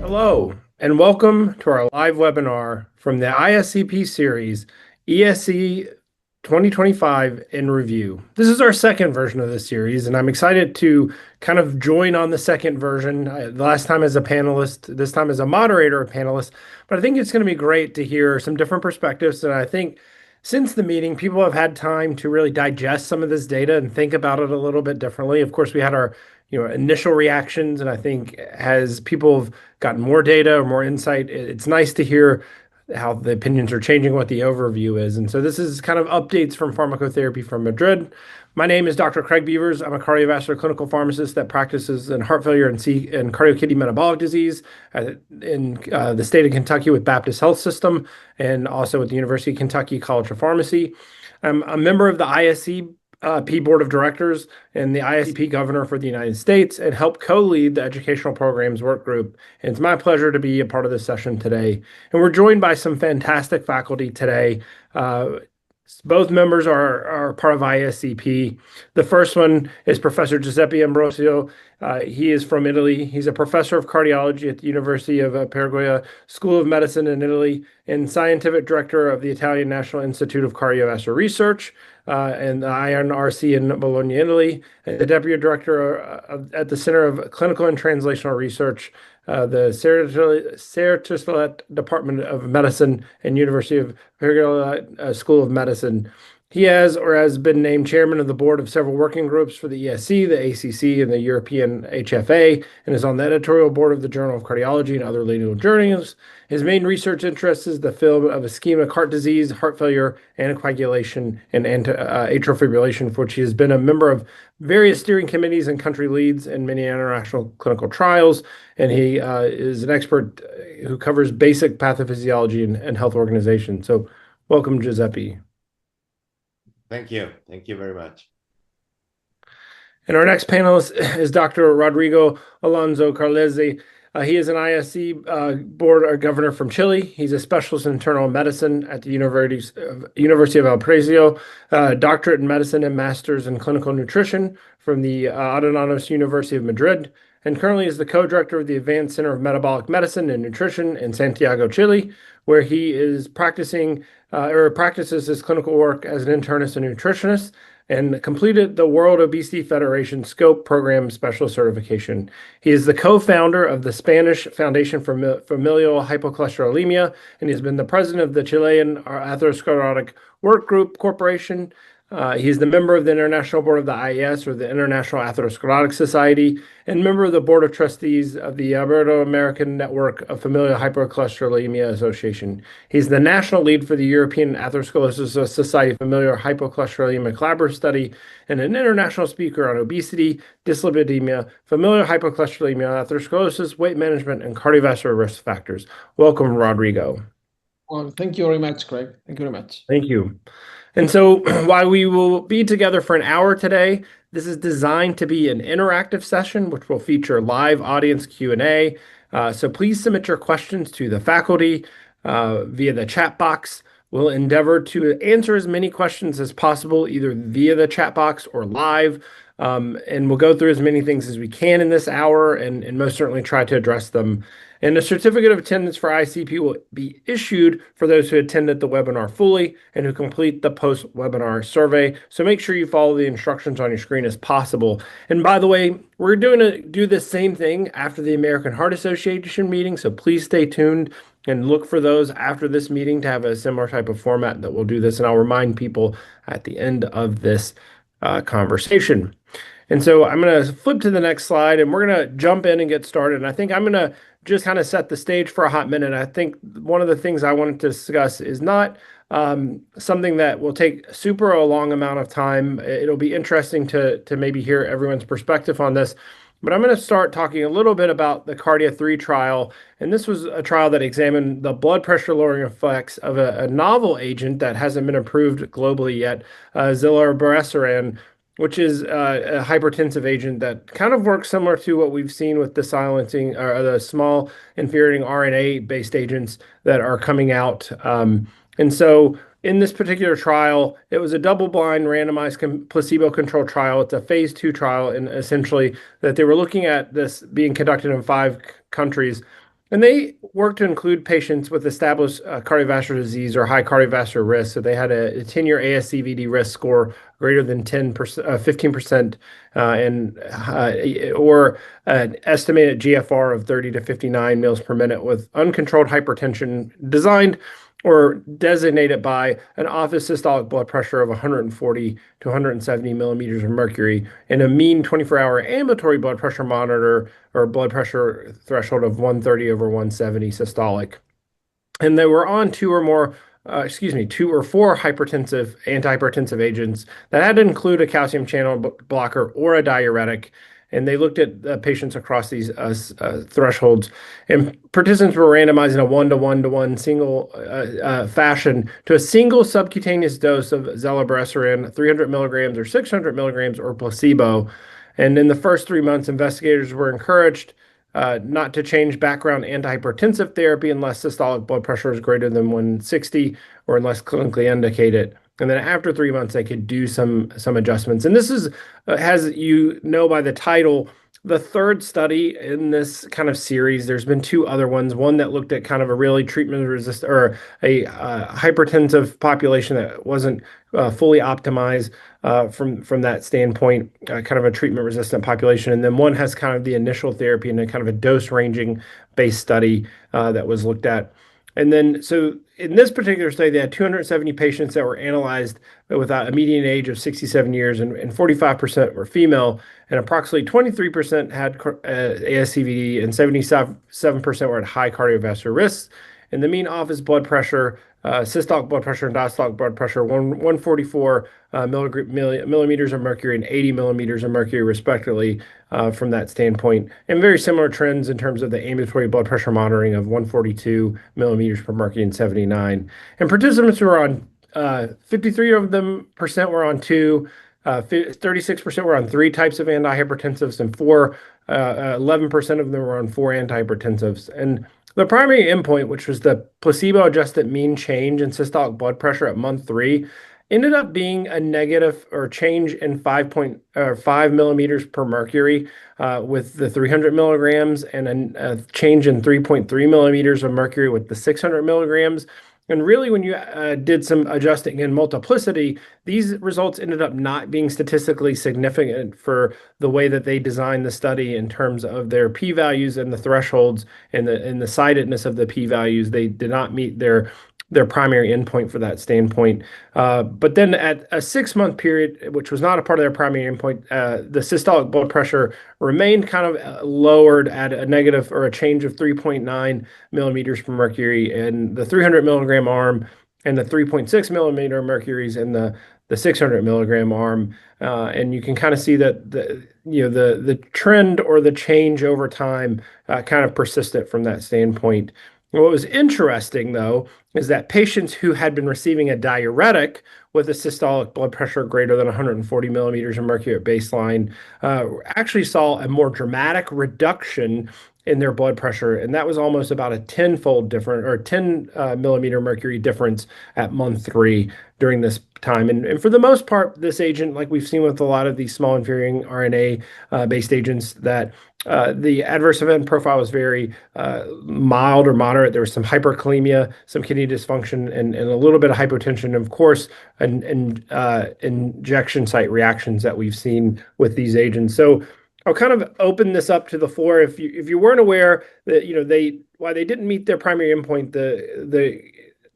Hello, and welcome to our live webinar from the ISCP series, ESC 2025 in Review. This is our second version of the series, and I'm excited to kind of join on the second version. The last time as a panelist, this time as a moderator of panelists, but I think it's going to be great to hear some different perspectives. And I think since the meeting, people have had time to really digest some of this data and think about it a little bit differently. Of course, we had our initial reactions, and I think as people have gotten more data or more insight, it's nice to hear how the opinions are changing, what the overview is. And so this is kind of updates from pharmacotherapy from Madrid. My name is Dr. Craig Beavers. I'm a cardiovascular clinical pharmacist that practices in heart failure and cardiac kidney metabolic disease in the state of Kentucky with Baptist Health System and also at the University of Kentucky College of Pharmacy. I'm a member of the ISCP Board of Directors and the ISCP Governor for the United States and help co-lead the Educational Programs Work Group. And it's my pleasure to be a part of this session today. And we're joined by some fantastic faculty today. Both members are part of ISCP. The first one is Professor Giuseppe Ambrosio. He is from Italy. He's a professor of cardiology at the University of Perugia School of Medicine in Italy and scientific director of the Italian National Institute of Cardiovascular Research and the INRC in Bologna, Italy, and the deputy director at the Center of Clinical and Translational Research, the Certolet Department of Medicine and University of Perugia School of Medicine. He has been named chairman of the board of several working groups for the ESC, the ACC, and the European HFA, and is on the editorial board of the Journal of Cardiology and other leading journals. His main research interest is the field of ischemic heart disease, heart failure, anticoagulation, and atrial fibrillation, for which he has been a member of various steering committees and country leads in many international clinical trials. And he is an expert who covers basic pathophysiology and health organization. So welcome, Giuseppe. Thank you. Thank you very much. And our next panelist is Dr. Rodrigo Alonso Carlesi. He is an ISC board governor from Chile. He's a specialist in internal medicine at the University of Valparaiso, doctorate in medicine and master's in clinical nutrition from the Autonomous University of Madrid, and currently is the co-director of the Advanced Center of Metabolic Medicine and Nutrition in Santiago, Chile, where he is practices his clinical work as an internist and nutritionist, and completed the World Obesity Federation SCOPE program specialist certification. He is the co-founder of the Spanish Foundation for Familial Hypercholesterolemia, and he's been the president of the Chilean Atherosclerotic Work Group Corporation. He's the member of the International Board of the IES, or the International Atherosclerotic Society, and member of the Board of Trustees of the Ibero-American Network of Familial Hypercholesterolemia Association. He's the national lead for the European Atherosclerosis Society Familial Hypercholesterolemia Collaborative Study, and an international speaker on obesity, dyslipidemia, familial hypercholesterolemia, atherosclerosis, weight management, and cardiovascular risk factors. Welcome, Rodrigo. Well, thank you very much, Craig. Thank you very much. Thank you. And so while we will be together for an hour today, this is designed to be an interactive session, which will feature live audience Q&A. So please submit your questions to the faculty via the chat box. We'll endeavor to answer as many questions as possible, either via the chat box or live. And we'll go through as many things as we can in this hour and most certainly try to address them. And a certificate of attendance for ICP will be issued for those who attended the webinar fully and who complete the post-webinar survey. So make sure you follow the instructions on your screen as possible. And by the way, we're going to do the same thing after the American Heart Association meeting. So please stay tuned and look for those after this meeting to have a similar type of format that we'll do this. And I'll remind people at the end of this conversation. And so I'm going to flip to the next slide and we're going to jump in and get started. And I think I'm going to just kind of set the stage for a hot minute. I think one of the things I wanted to discuss is not something that will take super a long amount of time. It'll be interesting to maybe hear everyone's perspective on this. But I'm going to start talking a little bit about the Cardia 3 trial. And this was a trial that examined the blood pressure lowering effects of a novel agent that hasn't been approved globally yet, Zilabresaran, which is a hypertensive agent that kind of works similar to what we've seen with the silencing or the small inferior RNA-based agents that are coming out. And so in this particular trial, it was a double-blind, randomized, placebo-controlled trial. It's a phase 2 trial, and essentially that they were looking at this being conducted in 5 countries. And they worked to include patients with established cardiovascular disease or high cardiovascular risk. So they had a 10-year ASCVD risk score greater than 15%, or an estimated GFR of 30 to 59 mils per minute with uncontrolled hypertension designed or designated by an office systolic blood pressure of 140 to 170 millimeters of mercury and a mean 24-hour ambulatory blood pressure monitor or blood pressure threshold of 130 over 170 systolic. And they were on two or four antihypertensive agents that had to include a calcium channel blocker or a diuretic. And they looked at patients across these thresholds. And participants were randomized in a 1-to-1-to-1 single fashion to a single subcutaneous dose of Zilabresaran, 300 milligrams or 600 milligrams, or placebo. And in the first 3 months, investigators were encouraged not to change background antihypertensive therapy unless systolic blood pressure is greater than 160 or unless clinically indicated. And then after 3 months, they could do some adjustments. And this is, as you know by the title, the third study in this kind of series. There's been two other ones, one that looked at kind of a really treatment resistant or a hypertensive population that wasn't fully optimized from that standpoint, kind of a treatment resistant population. And then one has kind of the initial therapy and then kind of a dose ranging based study that was looked at. And then, so in this particular study, they had 270 patients that were analyzed with a median age of 67 years, and 45% were female, and approximately 23% had ASCVD, and 77% were at high cardiovascular risks. And the mean office blood pressure, systolic blood pressure and diastolic blood pressure, 144 millimeters of mercury and 80 millimeters of mercury, respectively, from that standpoint. And very similar trends in terms of the ambulatory blood pressure monitoring of 142 millimeters per mercury and 79. And participants were on 53 of them percent were on two, 36% were on three types of antihypertensives, and 11% of them were on four antihypertensives. And the primary endpoint, which was the placebo-adjusted mean change in systolic blood pressure at month 3, ended up being a negative or change in 5 millimeters per mercury with the 300 milligrams, and a change in 3.3 millimeters of mercury with the 600 milligrams. And really, when you did some adjusting in multiplicity, these results ended up not being statistically significant for the way that they designed the study in terms of their p-values and the thresholds and the sidedness of the p-values. They did not meet their primary endpoint for that standpoint. But then at a 6-month period, which was not a part of their primary endpoint, the systolic blood pressure remained kind of lowered at a negative or a change of 3.9 millimeters per mercury in the 300 milligram arm and the 3.6 millimeter mercuries in the 600 milligram arm. And you can kind of see that the trend or the change over time kind of persisted from that standpoint. What was interesting, though, is that patients who had been receiving a diuretic with a systolic blood pressure greater than 140 millimeters of mercury at baseline actually saw a more dramatic reduction in their blood pressure, and that was almost about a 10-fold different or 10 millimeter mercury difference at month 3 during this time. And for the most part, this agent, like we've seen with a lot of these small interfering RNA based agents, that the adverse event profile was very mild or moderate. There was some hyperkalemia, some kidney dysfunction, and a little bit of hypotension, and of course, injection site reactions that we've seen with these agents. So I'll kind of open this up to the floor. If you weren't aware that why they didn't meet their primary endpoint, the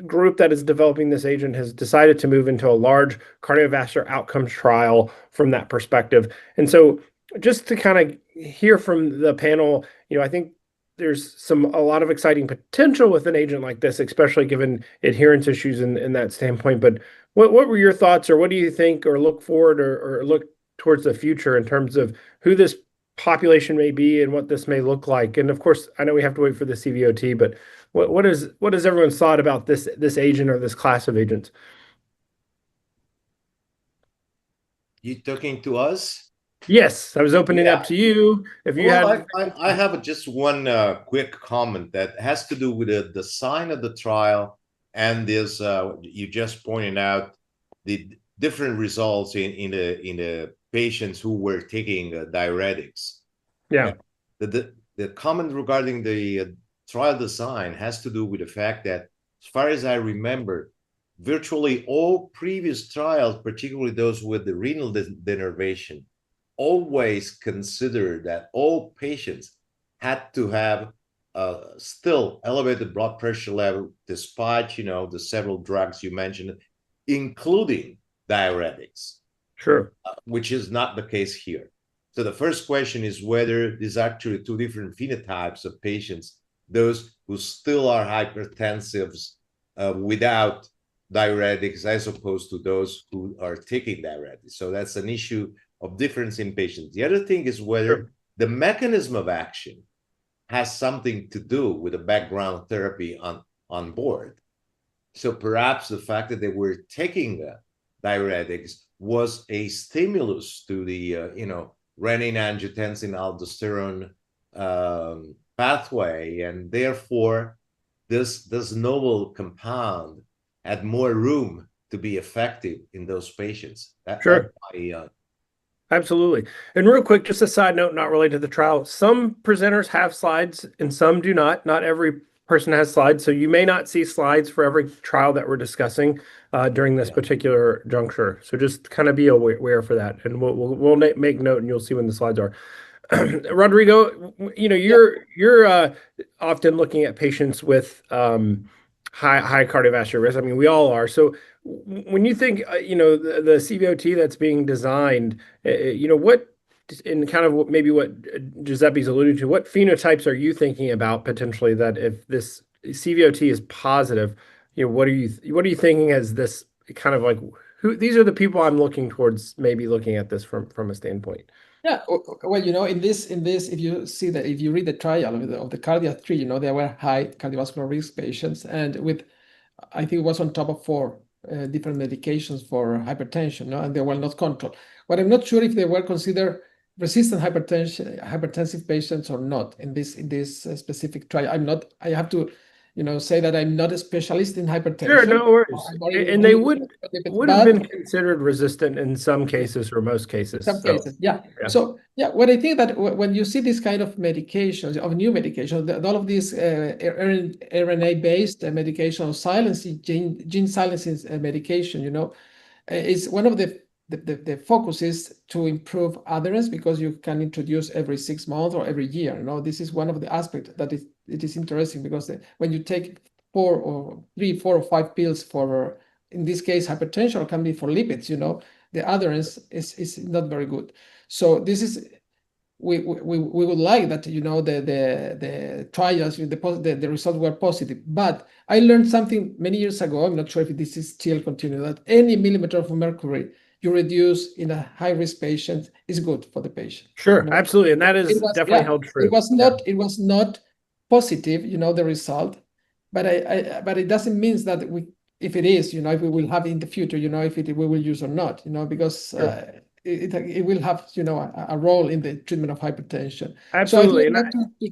group that is developing this agent has decided to move into a large cardiovascular outcomes trial from that perspective. And so just to kind of hear from the panel, I think there's a lot of exciting potential with an agent like this, especially given adherence issues in that standpoint. But what were your thoughts, or what do you think, or look forward or look towards the future in terms of who this population may be and what this may look like? And of course, I know we have to wait for the CVOT, but what is everyone's thought about this agent or this class of agents? You talking to us? Yes, I was opening up to you. If you had, I have just one quick comment that has to do with the design of the trial, and this you just pointed out the different results in the patients who were taking diuretics. Yeah. The comment regarding the trial design has to do with the fact that, as far as I remember, virtually all previous trials, particularly those with the renal denervation, always considered that all patients had to have still elevated blood pressure level, despite, the several drugs you mentioned, including diuretics. Sure. Which is not the case here. So the first question is whether there's actually two different phenotypes of patients, those who still are hypertensives without diuretics, as opposed to those who are taking diuretics. So that's an issue of difference in patients. The other thing is whether the mechanism of action has something to do with the background therapy on board. So perhaps the fact that they were taking the diuretics was a stimulus to the renin-angiotensin-aldosterone pathway, and therefore this novel compound had more room to be effective in those patients. Sure. Absolutely. And real quick, just a side note, not related to the trial. Some presenters have slides and some do not. Not every person has slides. So you may not see slides for every trial that we're discussing during this particular juncture. So just kind of be aware for that. And we'll make note and you'll see when the slides are. Rodrigo, you're often looking at patients with high cardiovascular risk. I mean, we all are. So when you think, the CVOT that's being designed, what, and kind of maybe what Giuseppe's alluded to, what phenotypes are you thinking about potentially that if this CVOT is positive, what are you thinking as this kind of like, these are the people I'm looking towards, maybe looking at this from a standpoint? Yeah, well, in this, if you see that, if you read the trial of the cardiac 3, there were high cardiovascular risk patients, and with, I think it was on top of 4 different medications for hypertension, and they were not controlled. But I'm not sure if they were considered resistant hypertensive patients or not in this specific trial. I have to, say that I'm not a specialist in hypertension. Sure, no worries. And they would have been considered resistant in some cases or most cases. Some cases, yeah. So, what I think that when you see this kind of medications, of new medications, all of these RNA-based medications, silencing, gene silencing medication, is one of the focus is to improve adherence, because you can introduce every 6 months or every year. This is one of the aspects that it is interesting, because when you take 4 or 5 pills for, in this case, hypertension, or can be for lipids, the adherence is not very good. So this is, we would like that, the trials, the results were positive. But I learned something many years ago, I'm not sure if this is still continuing, that any millimeter of mercury you reduce in a high-risk patient is good for the patient. Sure, absolutely, and that is definitely held true. It was not positive, the result, but it doesn't mean that if it is, if we will have it in the future, if we will use or not, because it will have, a role in the treatment of hypertension. Absolutely, so I think to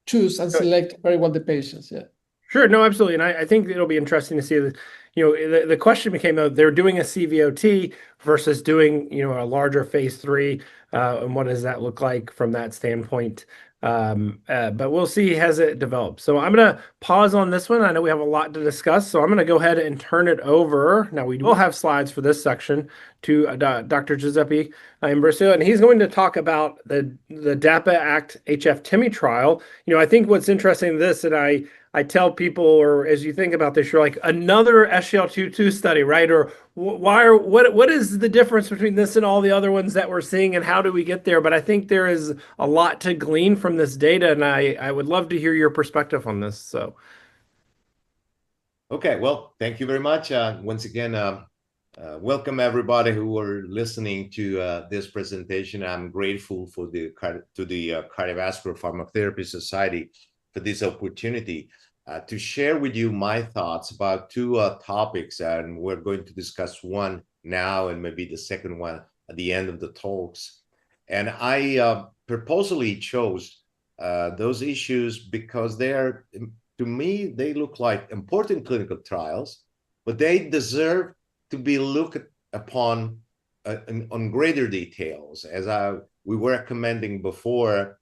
choose and select very well the patients. Yeah. Sure, no, absolutely, and I think it'll be interesting to see that. The question became, though, they're doing a CVOT versus doing, a larger phase 3, and what does that look like from that standpoint? But we'll see as it develops. So I'm going to pause on this one. I know we have a lot to discuss, so I'm going to go ahead and turn it over. Now, we will have slides for this section to Dr. Giuseppe Imbrosio, and he's going to talk about the DAPA-Act HF-TIMI trial. I think what's interesting in this, and I tell people, or as you think about this, you're like, another SGLT2 study, right? Or what is the difference between this and all the other ones that we're seeing, and how do we get there? But I think there is a lot to glean from this data, and I would love to hear your perspective on this. So, okay, well, thank you very much. Once again, welcome everybody who are listening to this presentation. I'm grateful to the Cardiovascular Pharmacotherapy Society for this opportunity to share with you my thoughts about 2 topics, and we're going to discuss one now and maybe the second one at the end of the talks. And I purposely chose those issues because to me, they look like important clinical trials, but they deserve to be looked upon on greater details, as we were recommending before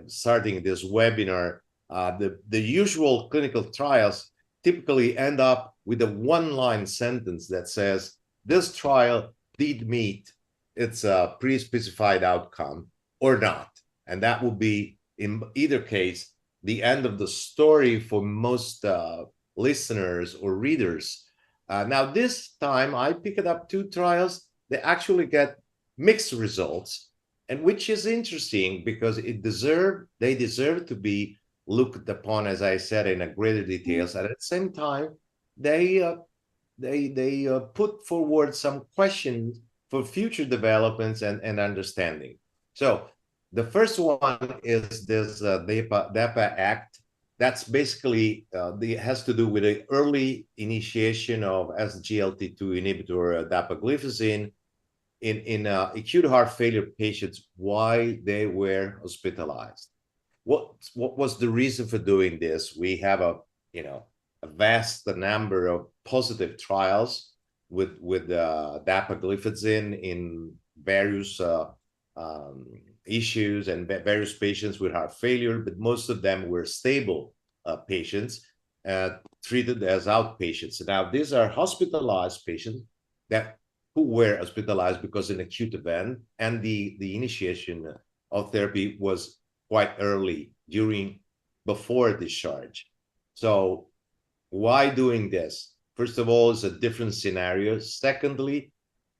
starting this webinar. The usual clinical trials typically end up with a one-line sentence that says, this trial did meet its pre-specified outcome or not. And that would be, in either case, the end of the story for most listeners or readers. Now, this time I picked up two trials that actually get mixed results, and which is interesting because they deserve to be looked upon, as I said, in a greater details. And at the same time, they put forward some questions for future developments and understanding. So the first one is this DAPA-Act. That's basically has to do with the early initiation of SGLT2 inhibitor dapagliflozin in acute heart failure patients while they were hospitalized. What was the reason for doing this? We have a vast number of positive trials with dapagliflozin in various issues and various patients with heart failure, but most of them were stable patients treated as outpatients. Now, these are hospitalized patients who were hospitalized because of an acute event, and the initiation of therapy was quite early before discharge. So why doing this? First of all, it's a different scenario. Secondly,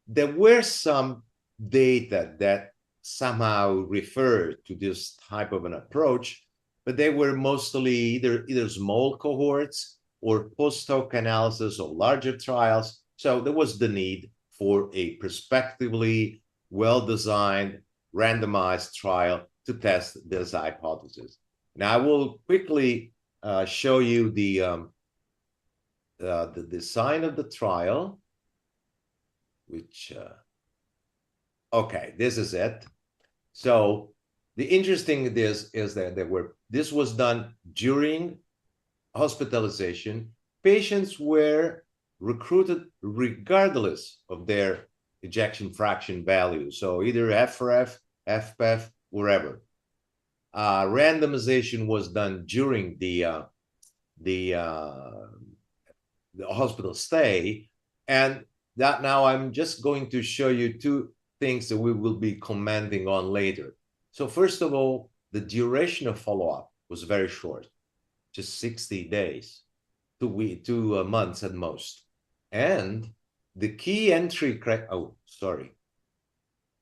there were some data that somehow referred to this type of an approach, but they were mostly either small cohorts or post-hoc analysis of larger trials. So there was the need for a prospectively well-designed randomized trial to test this hypothesis. Now I will quickly show you the design of the trial, which okay, this is it. So the interesting is that this was done during hospitalization. Patients were recruited regardless of their ejection fraction value. So either FRF, FPEF, wherever. Randomization was done during the hospital stay, and that now I'm just going to show you two things that we will be commenting on later. So first of all, the duration of follow-up was very short, just 60 days, 2 months at most. And the key entry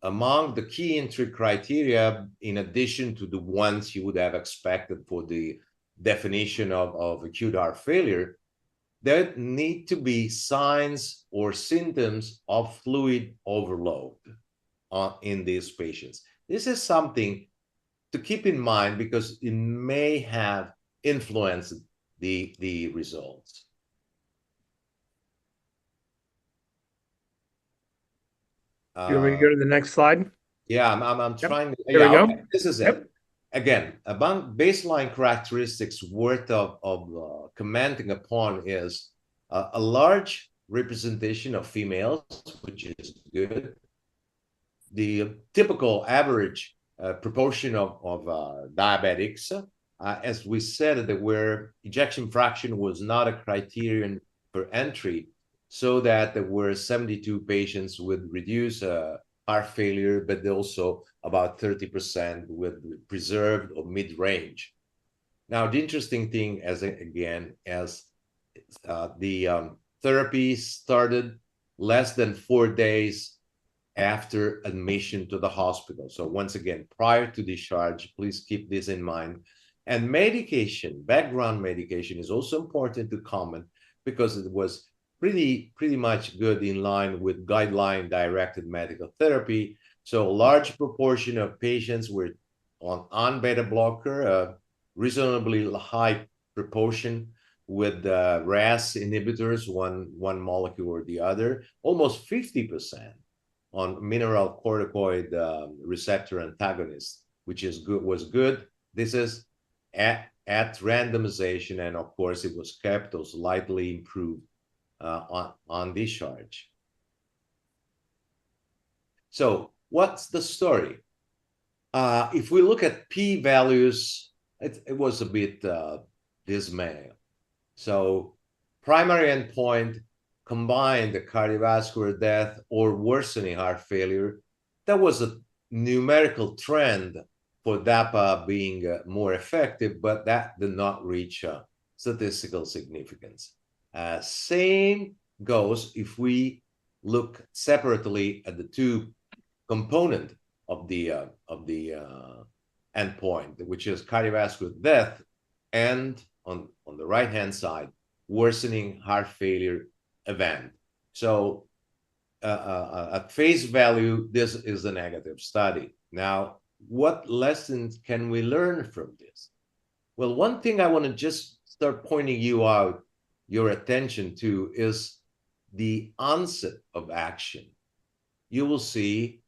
among the key entry criteria, in addition to the ones you would have expected for the definition of acute heart failure, there need to be signs or symptoms of fluid overload in these patients. This is something to keep in mind because it may have influenced the results. You want me to go to the next slide? Yeah, I'm trying to. Here we go. Okay, this is it. Yep. Again, among baseline characteristics worth of commenting upon is a large representation of females, which is good. The typical average proportion of diabetics, as we said, that where ejection fraction was not a criterion for entry, so that there were 72 patients with reduced heart failure, but also about 30% with preserved or mid-range. Now, the interesting thing, as the therapy started less than 4 days after admission to the hospital. So once again, prior to discharge, please keep this in mind. And medication, background medication, is also important to comment because it was pretty much good in line with guideline-directed medical therapy. So a large proportion of patients were on beta blocker, a reasonably high proportion with RAS inhibitors, one molecule or the other, almost 50% on mineralocorticoid receptor antagonist, which was good. This is at randomization, and of course it was kept or slightly improved on discharge. So what's the story? If we look at p-values it was a bit dismaying. So primary endpoint combined the cardiovascular death or worsening heart failure. That was a numerical trend for DAPA being more effective, but that did not reach statistical significance. Same goes if we look separately at the two component of the endpoint, which is cardiovascular death, and on the right-hand side, worsening heart failure event. So at face value, this is a negative study. Now, what lessons can we learn from this? Well, one thing I want to just start pointing your attention to is the onset of action. You will see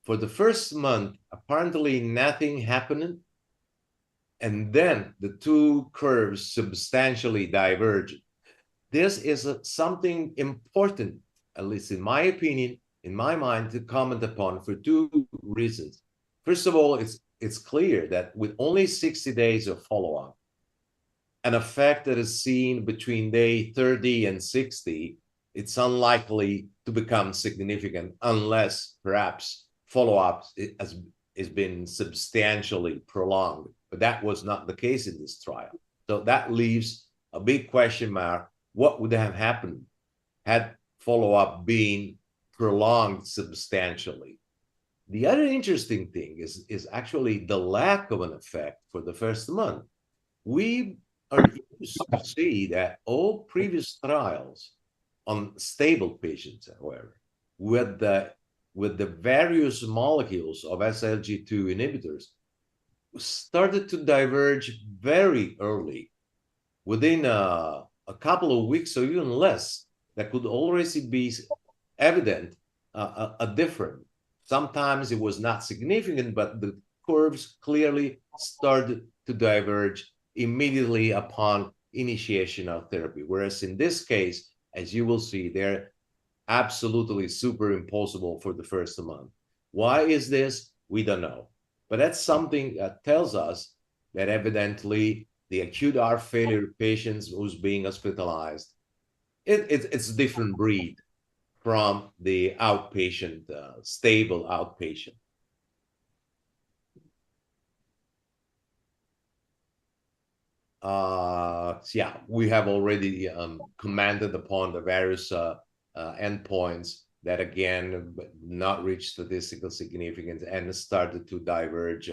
for the first month, apparently nothing happened. And then the two curves substantially diverge. This is something important, at least in my opinion, in my mind, to comment upon for two reasons. First of all, it's clear that with only 60 days of follow-up, an effect that is seen between day 30 and 60, it's unlikely to become significant unless perhaps follow-up has been substantially prolonged. But that was not the case in this trial. So that leaves a big question mark. What would have happened had follow-up been prolonged substantially? The other interesting thing is actually the lack of an effect for the first month. We are used to see that all previous trials on stable patients, however, with the various molecules of SGLT2 inhibitors started to diverge very early. Within a couple of weeks or even less, there could already be evident a difference. Sometimes it was not significant, but the curves clearly started to diverge immediately upon initiation of therapy. Whereas in this case, as you will see, they're absolutely superimposable for the first month. Why is this? We don't know. But that's something that tells us that evidently the acute heart failure patients who's being hospitalized, it's a different breed from the outpatient, stable outpatient. Yeah, we have already commented upon the various endpoints that again not reach statistical significance and started to diverge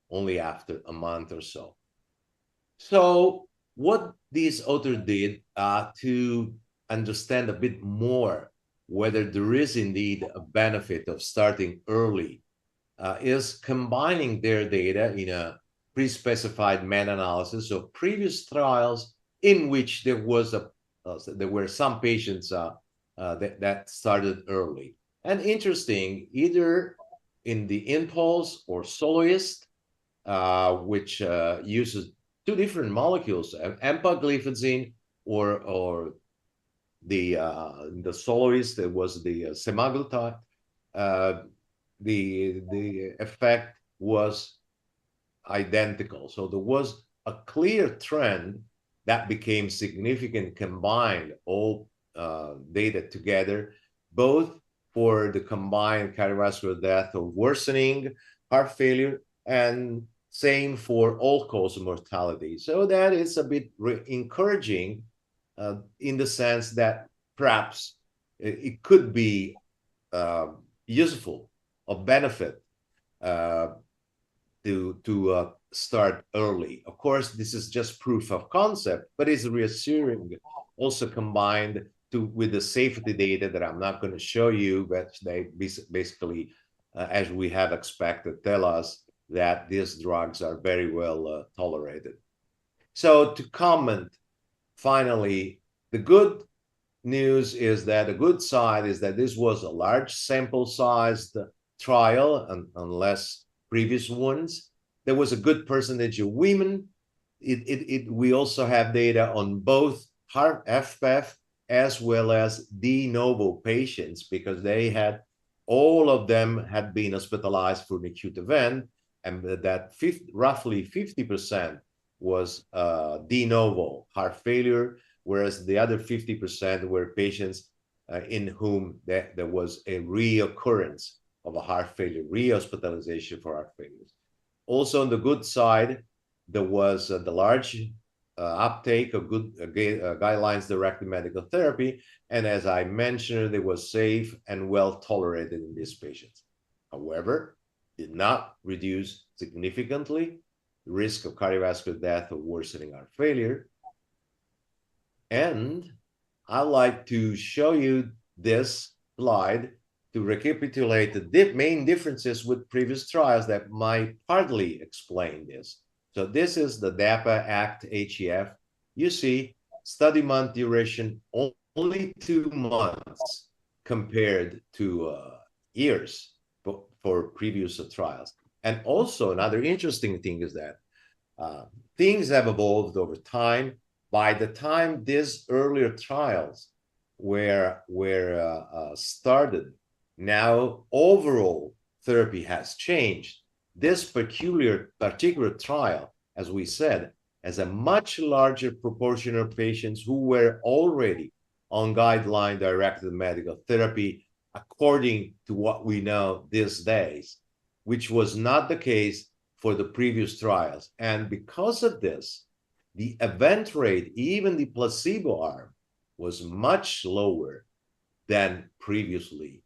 only after a month or so. So what these authors did to understand a bit more whether there is indeed a benefit of starting early is combining their data in a pre-specified meta-analysis of previous trials in which there were some patients that started early. And interesting, either in the Impulse or Soloist, which uses two different molecules, empagliflozin or the Soloist, it was the semaglutide. The effect was identical. So there was a clear trend that became significant, combined all data together, both for the combined cardiovascular death or worsening heart failure, and same for all-cause mortality. So that is a bit encouraging in the sense that perhaps it could be useful, of benefit to start early. Of course, this is just proof of concept, but it's reassuring, also combined with the safety data that I'm not going to show you, but they basically, as we have expected, tell us that these drugs are very well tolerated. So to comment, finally, the good news is that the good side is that this was a large sample-sized trial, unless previous ones. There was a good percentage of women. We also have data on both heart FPEF as well as de novo patients, because all of them had been hospitalized for an acute event, and that roughly 50% was de novo heart failure, whereas the other 50% were patients in whom there was a reoccurrence of a heart failure, rehospitalization for heart failures. Also on the good side, there was the large uptake of good guidelines-directed medical therapy, and as I mentioned, it was safe and well tolerated in these patients. However, did not reduce significantly the risk of cardiovascular death or worsening heart failure. And I'd like to show you this slide to recapitulate the main differences with previous trials that might partly explain this. So this is the DAPA-Act HEF. You see study month duration only 2 months compared to years for previous trials. And also another interesting thing is that things have evolved over time. By the time these earlier trials were started, now overall therapy has changed. This particular trial, as we said, has a much larger proportion of patients who were already on guideline-directed medical therapy, according to what we know these days, which was not the case for the previous trials. And because of this, the event rate, even the placebo arm, was much lower than previously,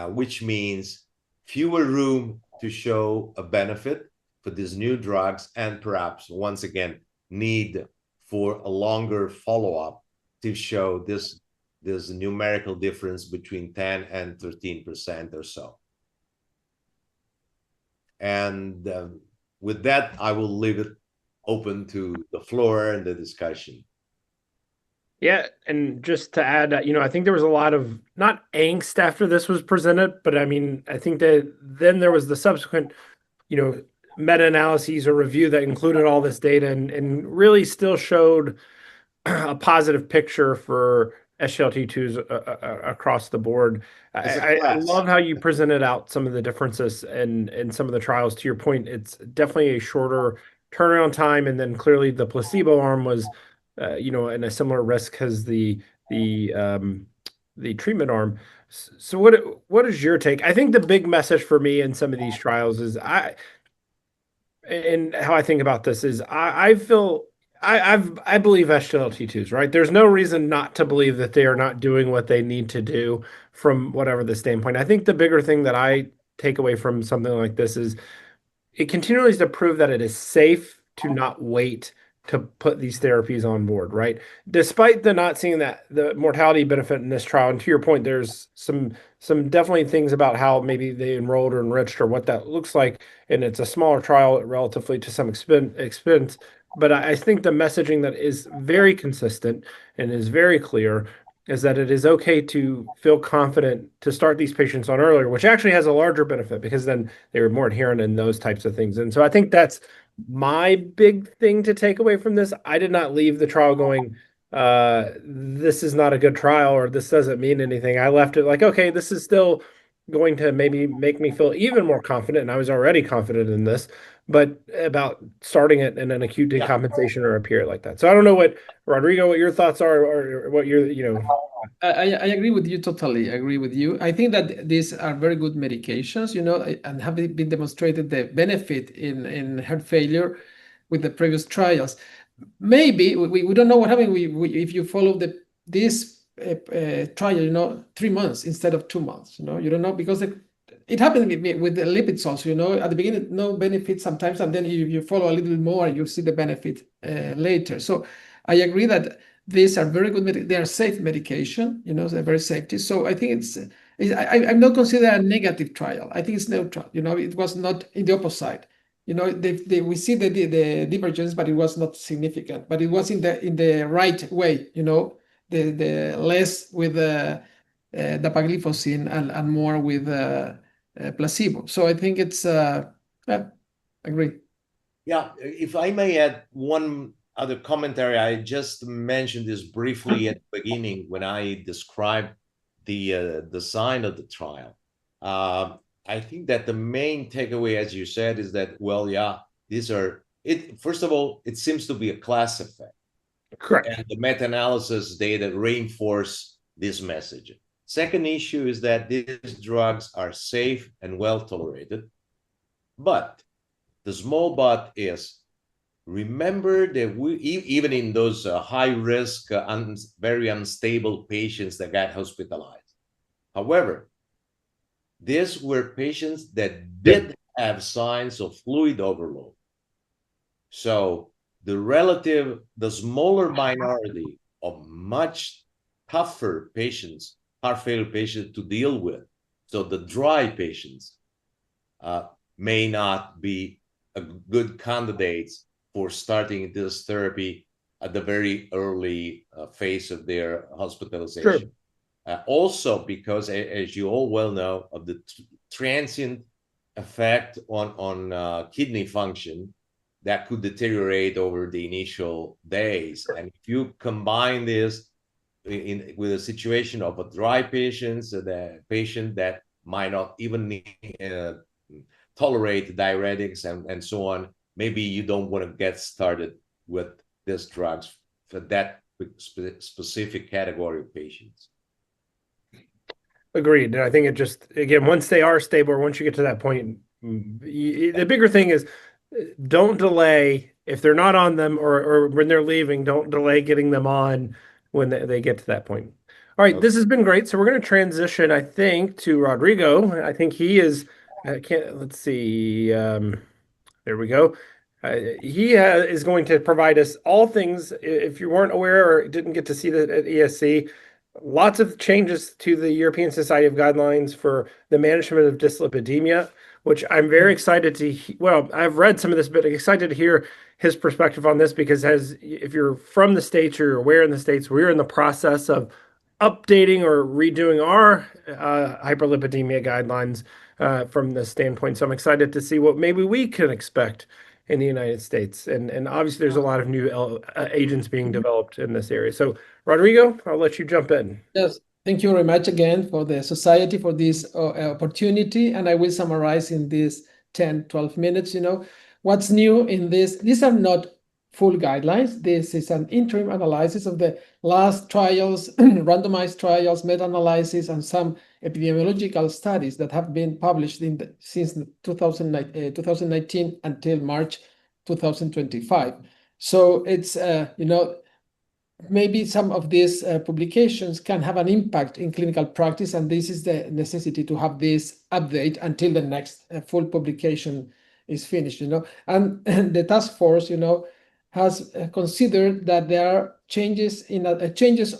which means fewer room to show a benefit for these new drugs, and perhaps, once again, need for a longer follow-up to show this numerical difference between 10 and 13% or so. And with that, I will leave it open to the floor and the discussion. Yeah, and just to add, I think there was a lot of not angst after this was presented, but I mean, I think that then there was the subsequent, meta-analyses or review that included all this data and really still showed a positive picture for SGLT2s across the board. I love how you presented out some of the differences in some of the trials. To your point, it's definitely a shorter turnaround time, and then clearly the placebo arm was, in a similar risk as the treatment arm. So what is your take? I think the big message for me in some of these trials is and how I think about this is I feel I believe SGLT2s, right? There's no reason not to believe that they are not doing what they need to do from whatever the standpoint. I think the bigger thing that I take away from something like this is it continues to prove that it is safe to not wait to put these therapies on board, right? Despite the not seeing the mortality benefit in this trial, and to your point, there's some definitely things about how maybe they enrolled or enriched or what that looks like, and it's a smaller trial relatively to some expense. But I think the messaging that is very consistent and is very clear is that it is okay to feel confident to start these patients on earlier, which actually has a larger benefit because then they were more adherent in those types of things. And so I think that's my big thing to take away from this. I did not leave the trial going, this is not a good trial or this doesn't mean anything. I left it like, okay, this is still going to maybe make me feel even more confident. And I was already confident in this, but about starting it in an acute decompensation or a period like that. So I don't know what your thoughts are or what I agree with you totally. I agree with you. I think that these are very good medications, and have been demonstrated the benefit in heart failure with the previous trials. Maybe we don't know what happened if you follow this trial, 3 months instead of 2 months. You don't know because it happened with the lipids also. At the beginning, no benefit sometimes, and then you follow a little more, you see the benefit later. So I agree that these are very good. They are safe medication. They're very safety. So I think I'm not consider a negative trial. I think it's neutral. It was not in the opposite. We see the divergence, but it was not significant. But it was in the right way. The less with dapagliflozin and more with placebo. So I think it's agree. Yeah, if I may add one other commentary, I just mentioned this briefly at the beginning when I described the design of the trial. I think that the main takeaway, as you said, is that, well, yeah, these are it. First of all, it seems to be a class effect. Correct. And the meta-analysis data reinforce this message. Second issue is that these drugs are safe and well tolerated. But the small but is, remember that even in those high risk, very unstable patients that got hospitalized. However, these were patients that did have signs of fluid overload. So the smaller minority of much tougher patients, heart failure patients to deal with. So the dry patients may not be a good candidates for starting this therapy at the very early phase of their hospitalization. True. Also, because as you all well know, of the transient effect on kidney function that could deteriorate over the initial days. And if you combine this with a situation of a dry patient, so the patient that might not even tolerate diuretics and so on, maybe you don't want to get started with these drugs for that specific category of patients. Agreed. And I think it just, again, once they are stable, or once you get to that point, the bigger thing is don't delay if they're not on them, or when they're leaving, don't delay getting them on when they get to that point. All right, this has been great. So we're going to transition, I think, to Rodrigo. I think he is, let's see. There we go. He is going to provide us all things. If you weren't aware or didn't get to see that at ESC, lots of changes to the European Society of Guidelines for the management of dyslipidemia, which I'm very excited to. Well, I've read some of this, but excited to hear his perspective on this because, if you're from the States or you're aware in the States, we're in the process of updating or redoing our hyperlipidemia guidelines from the standpoint. So I'm excited to see what maybe we can expect in the United States. And obviously, there's a lot of new agents being developed in this area. So, Rodrigo, I'll let you jump in. Yes, thank you very much again for the society for this opportunity. And I will summarize in these 10, 12 minutes, what's new in this. These are not full guidelines. This is an interim analysis of the last trials, randomized trials, meta-analysis, and some epidemiological studies that have been published since 2019 until March 2025. So it's, maybe some of these publications can have an impact in clinical practice, and this is the necessity to have this update until the next full publication is finished, And the task force, has considered that there are changes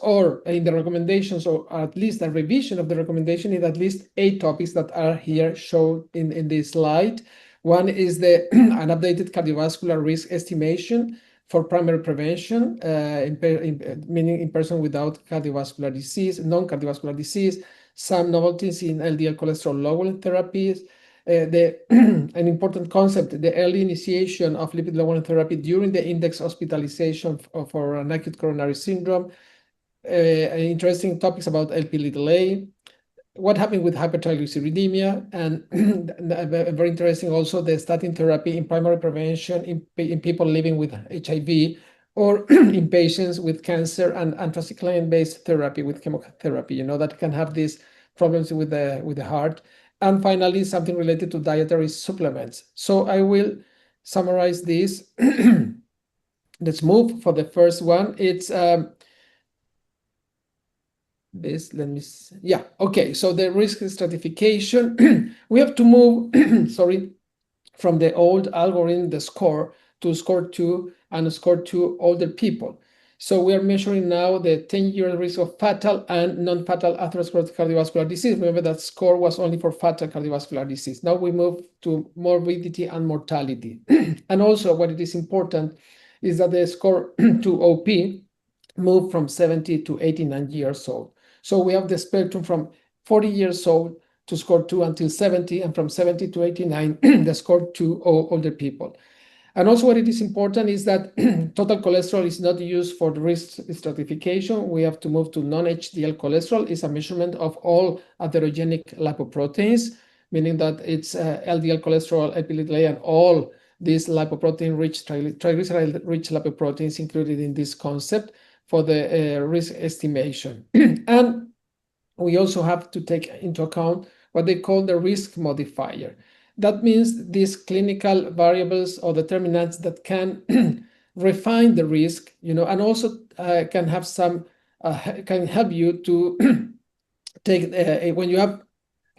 or in the recommendations, or at least a revision of the recommendation in at least 8 topics that are here shown in this slide. One is an updated cardiovascular risk estimation for primary prevention, meaning in person without cardiovascular disease, non-cardiovascular disease, some novelties in LDL cholesterol lowering therapies, an important concept, the early initiation of lipid lowering therapy during the index hospitalization for an acute coronary syndrome, interesting topics about Lp(a), what happened with hypertriglyceridemia, and very interesting also the statin therapy in primary prevention in people living with HIV, or in patients with cancer, and anthracycline-based therapy with chemotherapy, that can have these problems with the heart. And finally, something related to dietary supplements. So I will summarize this. Let's move for the first one. It's this, let me see. Yeah, okay. So the risk stratification, we have to move, sorry, from the old algorithm, the SCORE, to SCORE 2 and SCORE 2 older people. So we are measuring now the 10-year risk of fatal and non-fatal atherosclerotic cardiovascular disease. Remember that SCORE was only for fatal cardiovascular disease. Now we move to morbidity and mortality. And also what it is important is that the SCORE 2 OP moved from 70 to 89 years old. So we have the spectrum from 40 years old to SCORE 2 until 70, and from 70 to 89, the SCORE 2 older people. And also what it is important is that total cholesterol is not used for the risk stratification. We have to move to non-HDL cholesterol. It's a measurement of all atherogenic lipoproteins. meaning that it's LDL cholesterol, Lp(a), and all these lipoprotein-rich, triglyceride-rich lipoproteins included in this concept for the risk estimation. And we also have to take into account what they call the risk modifier. That means these clinical variables or determinants that can refine the risk, and also can have some can help you to take when you have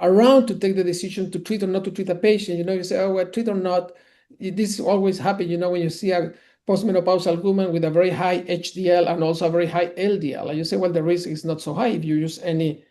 around to take the decision to treat or not to treat a patient. You say, oh, well, treat or not. This always happens, when you see a postmenopausal woman with a very high HDL and also a very high LDL, and you say, well, the risk is not so high if you use any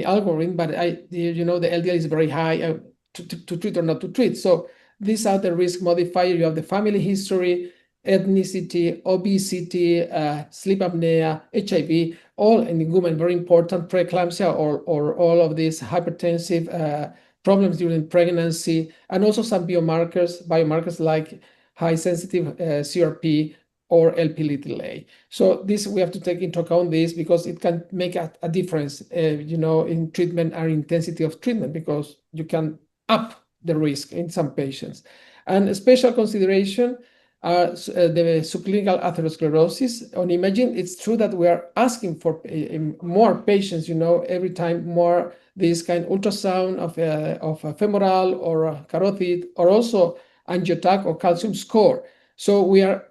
algorithm, but the LDL is very high to treat or not to treat. So these are the risk modifier. You have the family history, ethnicity, obesity, sleep apnea, HIV, all in women, very important, preeclampsia or all of these hypertensive problems during pregnancy, and also some biomarkers like high sensitive CRP or Lp(a). So this we have to take into account this because it can make a difference, in treatment and intensity of treatment, because you can up the risk in some patients. And a special consideration are the subclinical atherosclerosis. On imaging, it's true that we are asking for more patients, every time more this kind of ultrasound of a femoral or a carotid, or also angiotac or calcium score. So we are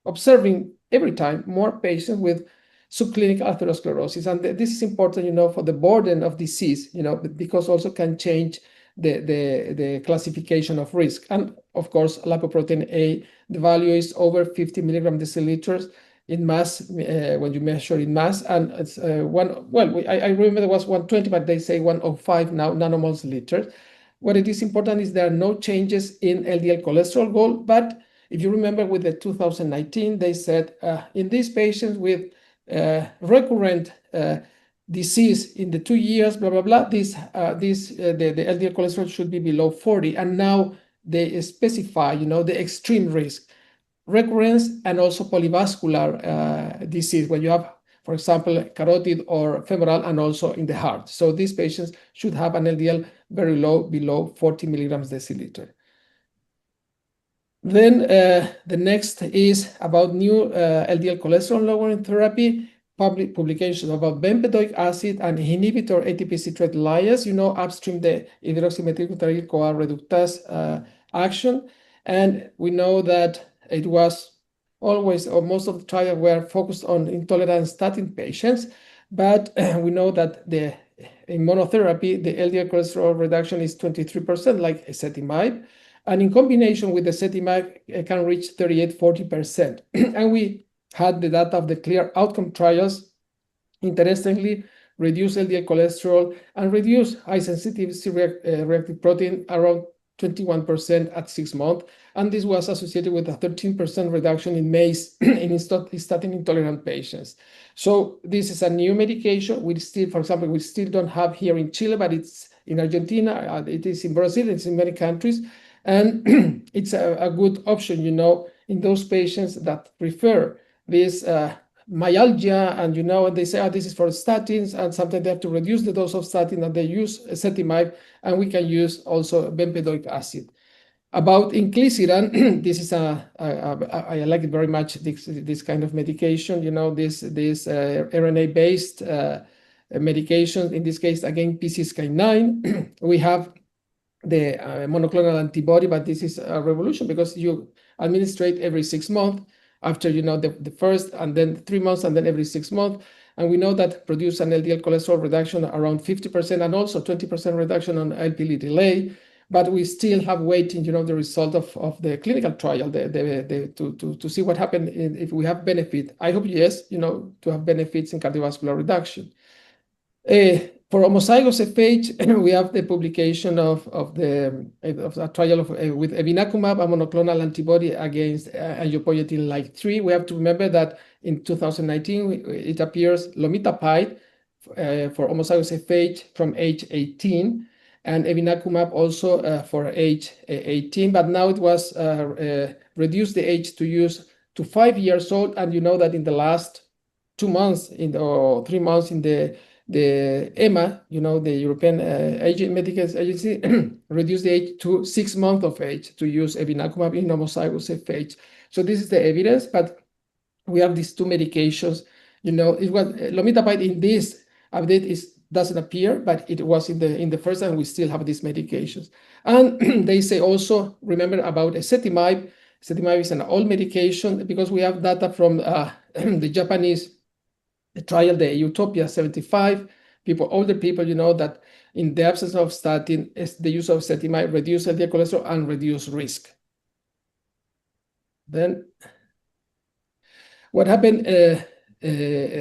observing every time more patients with subclinical atherosclerosis. And this is important, for the burden of disease, because also can change the classification of risk. And of course, lipoprotein A, the value is over 50 milligram deciliters in mass when you measure in mass. And it's I remember it was 120, but they say 105 now, nanomoles liters. What it is important is there are no changes in LDL cholesterol goal, but if you remember with the 2019, they said in these patients with recurrent disease in the 2 years, blah, blah, blah, the LDL cholesterol should be below 40. And now they specify, the extreme risk, recurrence and also polyvascular disease, when you have, for example, carotid or femoral and also in the heart. So these patients should have an LDL very low, below 40 milligrams deciliter. Then the next is about new LDL cholesterol lowering therapy, publications about bempedoic acid and inhibitor ATP citrate lyase, upstream the hydroxymethylbutyryl-CoA reductase action. And we know that it was always, or most of the trials were focused on intolerant statin patients, but we know that in monotherapy, the LDL cholesterol reduction is 23%, like ezetimibe. And in combination with ezetimibe, it can reach 38-40%. And we had the data of the clear outcome trials, interestingly, reduce LDL cholesterol and reduce high sensitivity reactive protein around 21% at 6 months. And this was associated with a 13% reduction in MACE in statin intolerant patients. So this is a new medication. We still, for example, we still don't have here in Chile, but it's in Argentina, it is in Brazil, it's in many countries. And it's a good option, in those patients that prefer this myalgia, and they say, this is for statins, and sometimes they have to reduce the dose of statin, and they use ezetimibe, and we can use also bempedoic acid. About inclisiran, this is I like it very much, this kind of medication, this RNA-based medication, in this case, again, PCSK9. We have the monoclonal antibody, but this is a revolution because you administrate every 6 months after, the first, and then 3 months, and then every 6 months. And we know that produce an LDL cholesterol reduction around 50% and also 20% reduction on Lp(a). But we still have waiting, the result of the clinical trial to see what happened if we have benefit. I hope yes, to have benefits in cardiovascular reduction. For homozygous FH, we have the publication of a trial with evinacumab, a monoclonal antibody against angiopoietin-like 3. We have to remember that in 2019, it appears lomipatide for homozygous FH from age 18, and evinacumab also for age 18. But now it was reduced the age to use to 5 years old, and that in the last 2 months or 3 months in the the EMA, the European Medicines Agency, reduced the age to 6 months of age to use evinacumab in homozygous FH. So this is the evidence, but we have these two medications. It was lomitabide in this update doesn't appear, but it was in the first, and we still have these medications. And they say also, remember about ezetimibe. Ezetimibe is an old medication because we have data from the Japanese trial, the Utopia 75. Older people, that in the absence of statin, the use of ezetimibe reduce LDL cholesterol and reduce risk. Then what happened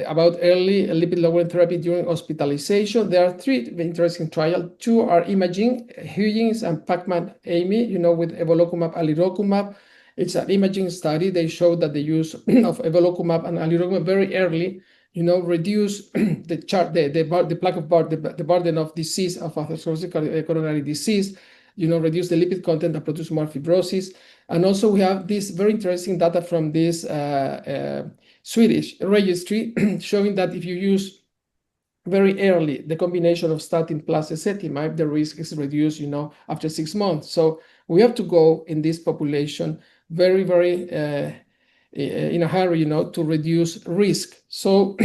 about early lipid-lowering therapy during hospitalization? There are 3 interesting trials. 2 are imaging, Huygens and Pacman-Amy, with evolocumab, alirocumab. It's an imaging study. They showed that the use of evolocumab and alirocumab very early, reduce the plaque of the burden of disease of atherosclerotic coronary disease, reduce the lipid content and produce more fibrosis. And also we have this very interesting data from this Swedish registry showing that if you use very early the combination of statin plus ezetimibe, the risk is reduced, after 6 months. So we have to go in this population very, very in a hurry, to reduce risk. So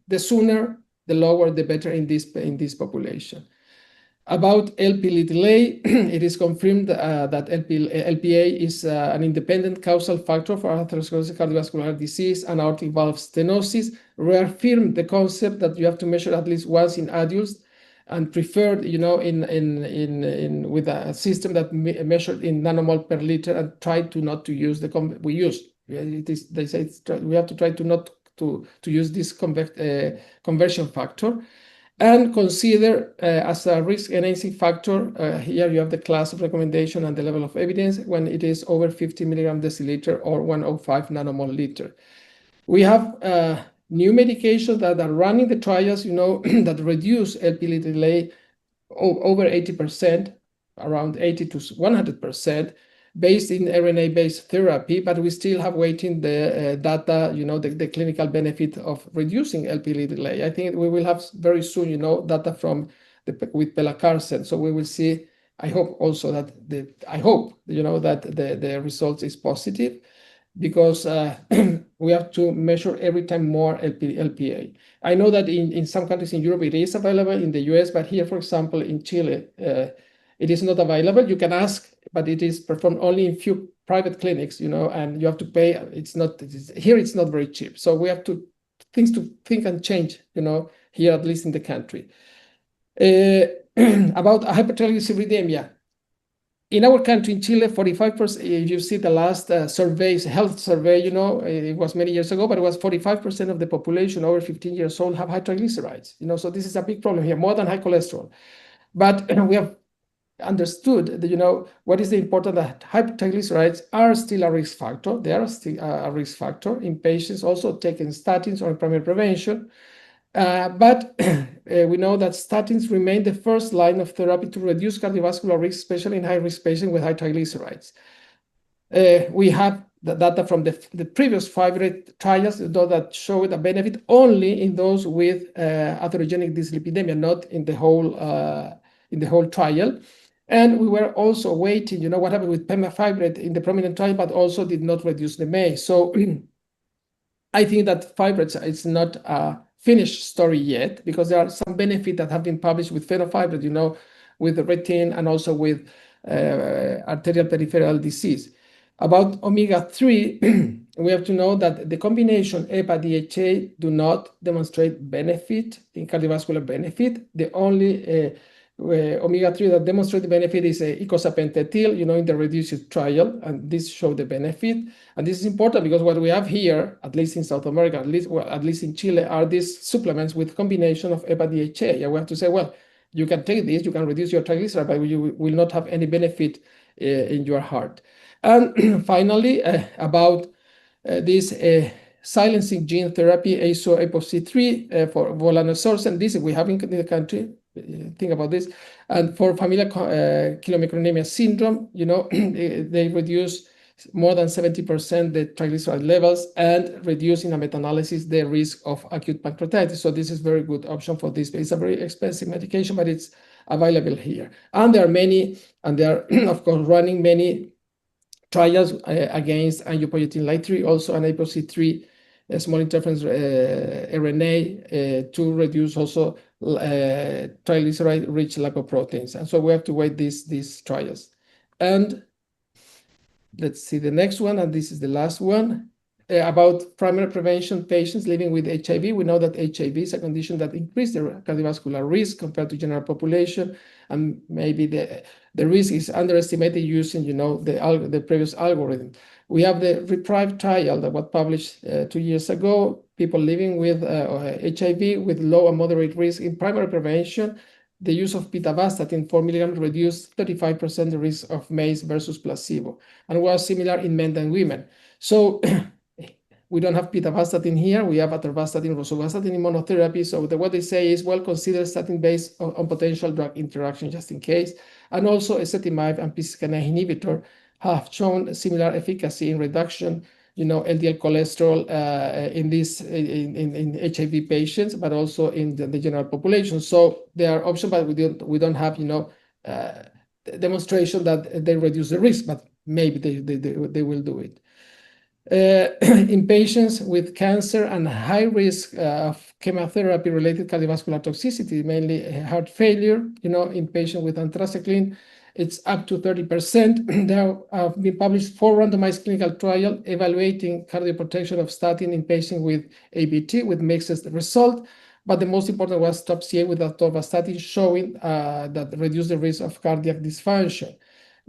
the sooner, the lower, the better in this population. About Lp(a), it is confirmed that Lp(a) is an independent causal factor for atherosclerotic cardiovascular disease and aortic valve stenosis. Reaffirmed the concept that you have to measure at least once in adults, and preferred, with a system that measured in nanomole per liter, and tried to not to use we use. They say we have to try to not to use this conversion factor. And consider as a risk enhancing factor, here you have the class of recommendation and the level of evidence when it is over 50 milligram deciliter or 105 nanomole liter. We have new medications that are running the trials, that reduce Lp(a) over 80%, around 80 to 100%, based in RNA-based therapy, but we still have waiting the data, the clinical benefit of reducing Lp(a). I think we will have very soon, data from with pelacarsen. So we will see. I hope also that the results is positive, because we have to measure every time more Lp(a). I know that in some countries in Europe it is available, in the US, but here, for example, in Chile, it is not available. You can ask, but it is performed only in few private clinics, and you have to pay. Here it's not very cheap. So we have to think and change, here, at least in the country. About hypertriglyceridemia. In our country, in Chile, 45%, if you see the last health survey, it was many years ago, but it was 45% of the population over 15 years old have high triglycerides. So this is a big problem here, more than high cholesterol. But we have understood that, what is the important, that hypertriglycerides are still a risk factor. They are still a risk factor in patients also taking statins or in primary prevention. But we know that statins remain the first line of therapy to reduce cardiovascular risk, especially in high-risk patients with high triglycerides. We have the data from the previous 5 trials that showed a benefit only in those with atherogenic dyslipidemia, not in the whole trial. And we were also waiting, what happened with pemafibrate in the prominent trial, but also did not reduce the MACE. So I think that fibrates is not a finished story yet, because there are some benefits that have been published with fenofibrate, with the retin and also with arterial peripheral disease. About omega-3, we have to know that the combination EPA-DHA do not demonstrate benefit in cardiovascular benefit. The only omega-3 that demonstrate the benefit is icosapentaethyl, in the reduced trial, and this showed the benefit. And this is important because what we have here, at least in South America, at least in Chile, are these supplements with combination of EPA-DHA. And we have to say, well, you can take this, you can reduce your triglyceride, but you will not have any benefit in your heart. And finally, about this silencing gene therapy, ASO-ApoC3 for volanesorsen. This we have in the country. Think about this. And for familial chylomicronemia syndrome, they reduce more than 70% the triglyceride levels, and reducing a meta-analysis the risk of acute pancreatitis. So this is a very good option for this. It's a very expensive medication, but it's available here. And there are many, and they are of course running many trials against angiopoietin like 3, also an ApoC3 small interference RNA to reduce also triglyceride-rich lipoproteins. And so we have to wait these trials. And let's see the next one, and this is the last one. About primary prevention patients living with HIV. We know that HIV is a condition that increases the cardiovascular risk compared to general population, and maybe the risk is underestimated using, the previous algorithm. We have the REPRIVE trial that was published 2 years ago. People living with HIV with low and moderate risk in primary prevention. The use of pitavastatin 4 milligrams reduced 35% the risk of MACE versus placebo, and was similar in men and women. So we don't have pitavastatin here. We have atorvastatin, rosuvastatin in monotherapy. So what they say is, well, consider statin based on potential drug interaction just in case. And also ezetimibe and PCSK9 inhibitor have shown similar efficacy in reduction, LDL cholesterol in HIV patients, but also in the general population. So there are options, but we don't have, demonstration that they reduce the risk, but maybe they will do it. In patients with cancer and high risk of chemotherapy-related cardiovascular toxicity, mainly heart failure, in patients with anthracycline, it's up to 30%. There have been published 4 randomized clinical trials evaluating cardioprotection of statin in patients with ABT with mixed result. But the most important was TOP-CA with atorvastatin, showing that reduced the risk of cardiac dysfunction.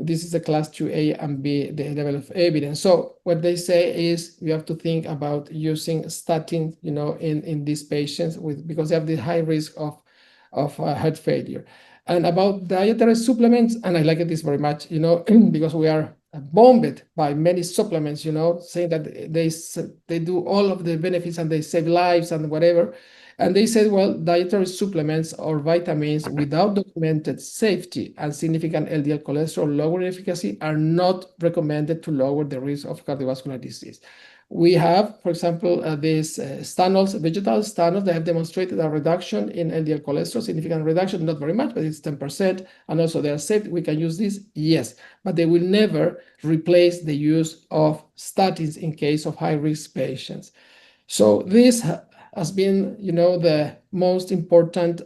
This is the class 2A and B, the level of evidence. So what they say is you have to think about using statin, in these patients because they have the high risk of heart failure. And about dietary supplements, and I like this very much, because we are bombarded by many supplements, saying that they do all of the benefits and they save lives and whatever. And they said, well, dietary supplements or vitamins without documented safety and significant LDL cholesterol lowering efficacy are not recommended to lower the risk of cardiovascular disease. We have, for example, these stanols, vegetal stanols, that have demonstrated a reduction in LDL cholesterol, significant reduction, not very much, but it's 10%. And also they are safe. We can use this, yes, but they will never replace the use of statins in case of high-risk patients. So this has been, the most important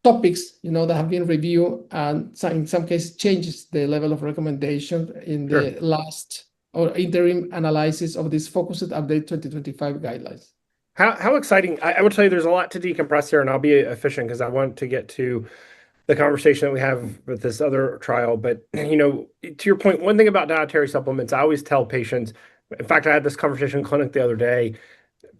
topics, that have been reviewed, and in some cases changes the level of recommendation in the last or interim analysis of this focused update 2025 guidelines. How exciting. I would tell you there's a lot to decompress here, and I'll be efficient because I want to get to the conversation that we have with this other trial. But, to your point, one thing about dietary supplements, I always tell patients, in fact, I had this conversation in clinic the other day.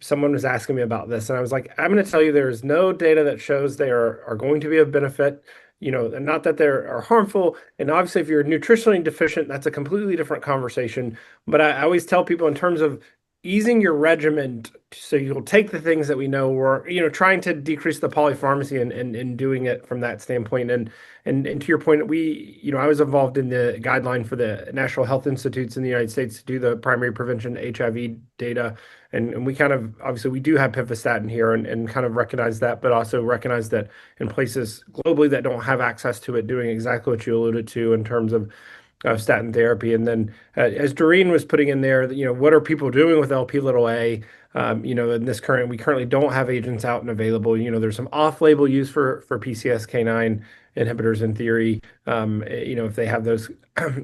Someone was asking me about this, and I was like, I'm going to tell you there is no data that shows they are going to be of benefit, and not that they are harmful. And obviously, if you're nutritionally deficient, that's a completely different conversation. But I always tell people in terms of easing your regimen, so you'll take the things that we know work, trying to decrease the polypharmacy and doing it from that standpoint. And to your point, I was involved in the guideline for the National Health Institutes in the United States to do the primary prevention HIV data. And we kind of, obviously we do have pivastatin here and kind of recognize that, but also recognize that in places globally that don't have access to it, doing exactly what you alluded to in terms of statin therapy. And then as Doreen was putting in there, what are people doing with LP(a)? We currently don't have agents out and available. There's some off-label use for PCSK9 inhibitors in theory, if they have those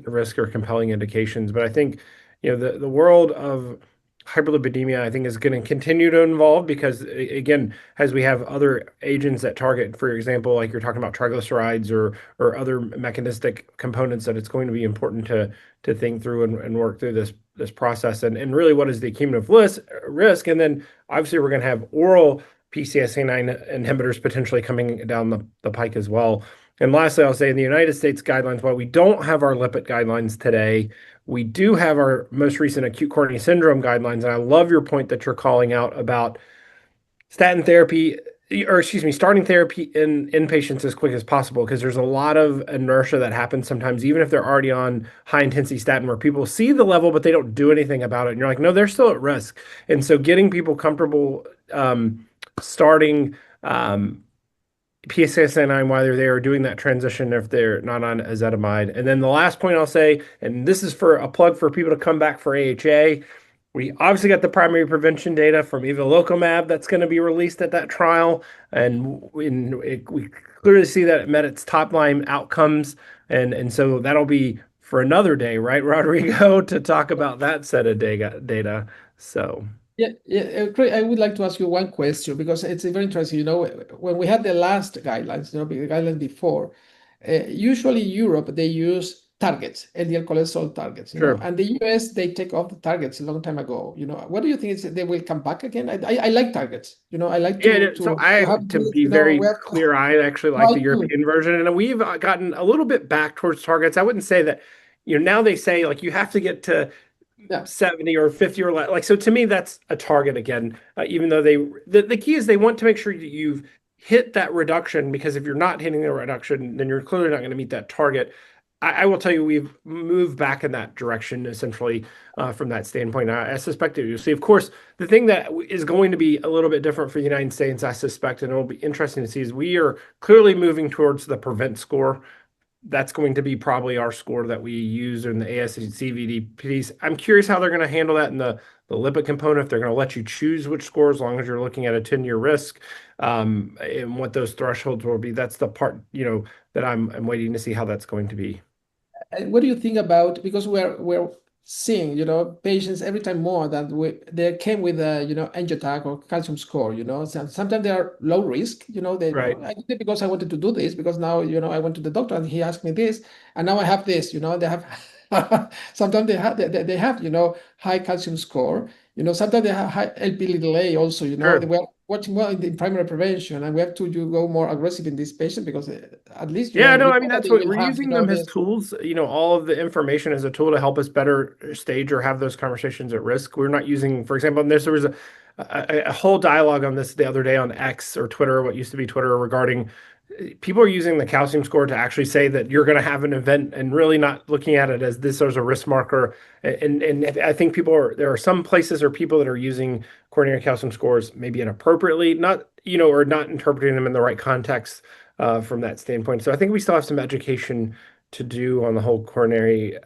risk or compelling indications. But I think, the world of hyperlipidemia, I think, is going to continue to evolve because, again, as we have other agents that target, for example, like you're talking about triglycerides or other mechanistic components, that it's going to be important to think through and work through this process and really what is the cumulative risk. And then obviously we're going to have oral PCSK9 inhibitors potentially coming down the pike as well. And lastly, I'll say in the United States guidelines, while we don't have our lipid guidelines today, we do have our most recent acute coronary syndrome guidelines. And I love your point that you're calling out about statin therapy or excuse me, starting therapy in patients as quick as possible, because there's a lot of inertia that happens sometimes, even if they're already on high intensity statin, where people see the level but they don't do anything about it, and you're like, no, they're still at risk. And so getting people comfortable starting PCSK9 while they're there, doing that transition if they're not on ezetimibe. And then the last point I'll say, and this is for a plug for people to come back for AHA. We obviously got the primary prevention data from evolocumab that's going to be released at that trial, and we clearly see that it met its top line outcomes, and so that'll be for another day, right, Rodrigo, to talk about that set of data. So. Yeah, yeah, great. I would like to ask you one question because it's very interesting. When we had the last guidelines, the guidelines before, usually Europe, they use targets, LDL cholesterol targets, Sure. and the US, they take off the targets a long time ago. What do you think they will come back again? I like targets, I like Yeah, so to have to this, be we very have clear, I actually like try the to, European version, and we've gotten a little bit back towards targets. I wouldn't say that, now they say like you have to get to yeah. 70 or 50 or less. Like, so to me, that's a target again, even though the key is they want to make sure that you've hit that reduction, because if you're not hitting the reduction, then you're clearly not going to meet that target. I will tell you, we've moved back in that direction essentially from that standpoint. I suspect that you'll see, of course, the thing that is going to be a little bit different for the United States, I suspect, and it'll be interesting to see, is we are clearly moving towards the prevent score. That's going to be probably our score that we use in the ASCVD piece. I'm curious how they're going to handle that in the lipid component, if they're going to let you choose which score, as long as you're looking at a 10-year risk, and what those thresholds will be. That's the part, that I'm waiting to see how that's going to be. And what do you think about, because we're seeing, patients every time more that they came with a, angiotac or calcium score, sometimes they are low risk, they, Right. I did it because I wanted to do this, because now, I went to the doctor and he asked me this, and now I have this, they have, sometimes they have, high calcium score, sometimes they have high LP little a also, Sure. they were watching well in the primary prevention, and we have to go more aggressive in this patient because at least, Yeah, no, we I know mean, that that's they what will we're have, using them as this. tools, all of the information as a tool to help us better stage or have those conversations at risk. We're not using, for example, and there was a whole dialogue on this the other day on X or Twitter, what used to be Twitter, regarding people are using the calcium score to actually say that you're going to have an event and really not looking at it as this as a risk marker. And I think there are some places or people that are using coronary calcium scores maybe inappropriately, not, or not interpreting them in the right context from that standpoint. So I think we still have some education to do on the whole coronary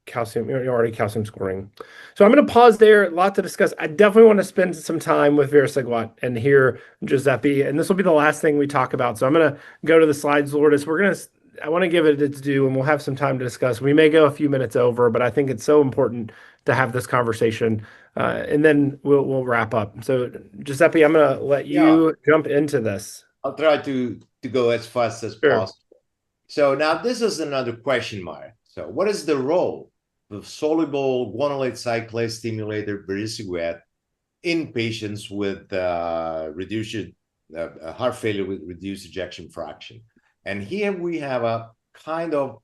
calcium, already calcium scoring. So I'm going to pause there. A lot to discuss. I definitely want to spend some time with Vericiguat and hear Giuseppe, and this will be the last thing we talk about. So I'm going to go to the slides, Lourdes. I want to give it its due, and we'll have some time to discuss. We may go a few minutes over, but I think it's so important to have this conversation, and then we'll wrap up. So Giuseppe, I'm going to let Yeah, you jump into this. I'll try to go as fast as Sure. possible. So now this is another question mark. So what is the role of soluble guanylate cyclase stimulator vericiguat in patients with reduced heart failure with reduced ejection fraction? And here we have a kind of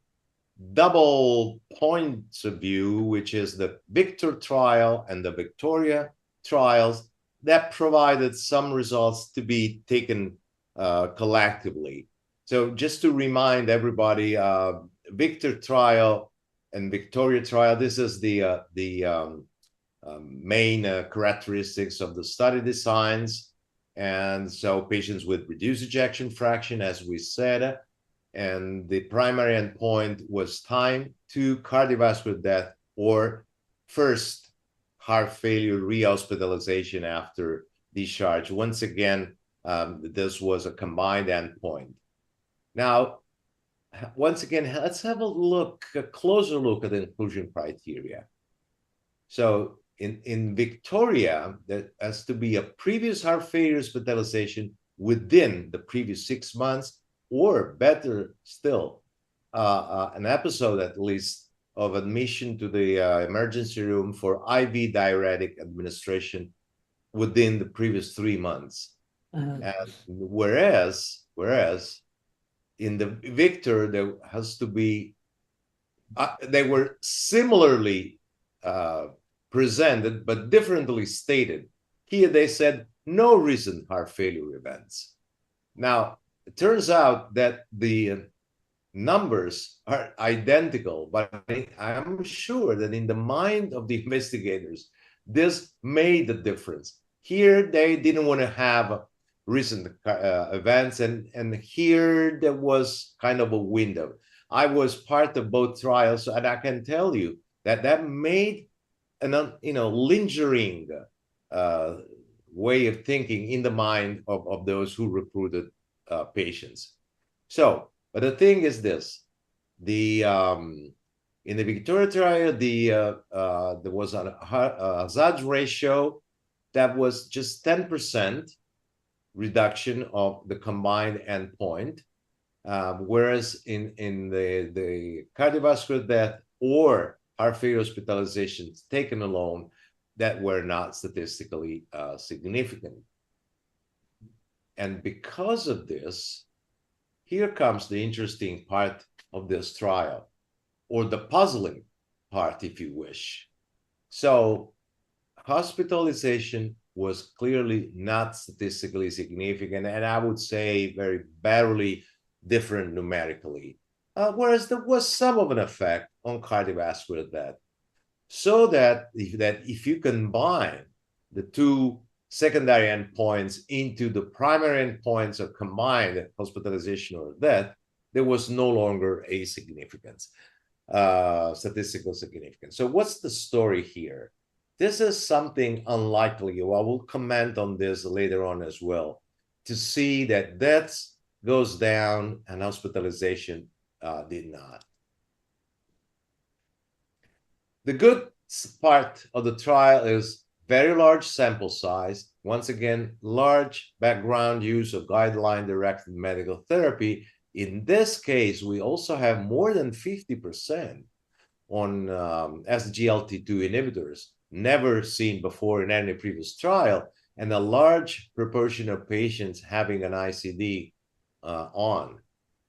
double points of view, which is the Victor trial and the Victoria trials that provided some results to be taken collectively. So just to remind everybody, Victor trial and Victoria trial, this is the main characteristics of the study designs. And so patients with reduced ejection fraction, as we said, and the primary endpoint was time to cardiovascular death or first heart failure rehospitalization after discharge. Once again, this was a combined endpoint. Now, once again, let's have a closer look at the inclusion criteria. So in Victoria, that has to be a previous heart failure hospitalization within the previous 6 months, or better still, an episode at least of admission to the emergency room for IV diuretic administration within the previous 3 months. And whereas in the Victor, there has to be, they were similarly presented, but differently stated. Here they said no recent heart failure events. Now, it turns out that the numbers are identical, but I'm sure that in the mind of the investigators, this made a difference. Here, they didn't want to have recent events, and here there was kind of a window. I was part of both trials, and I can tell you that that made an lingering way of thinking in the mind of those who recruited patients. So, but the thing is this: the in the Victoria trial, there was a hazard ratio that was just 10% reduction of the combined endpoint, whereas in the cardiovascular death or heart failure hospitalizations taken alone, that were not statistically significant. And because of this, here comes the interesting part of this trial, or the puzzling part, if you wish. So hospitalization was clearly not statistically significant, and I would say very barely different numerically, whereas there was some of an effect on cardiovascular death. So that if you combine the two secondary endpoints into the primary endpoints of combined hospitalization or death, there was no longer a significance, statistical significance. So what's the story here? This is something unlikely. I will comment on this later on as well, to see that deaths goes down and hospitalization did not. The good part of the trial is very large sample size. Once again, large background use of guideline-directed medical therapy. In this case, we also have more than 50% on SGLT2 inhibitors, never seen before in any previous trial, and a large proportion of patients having an ICD on.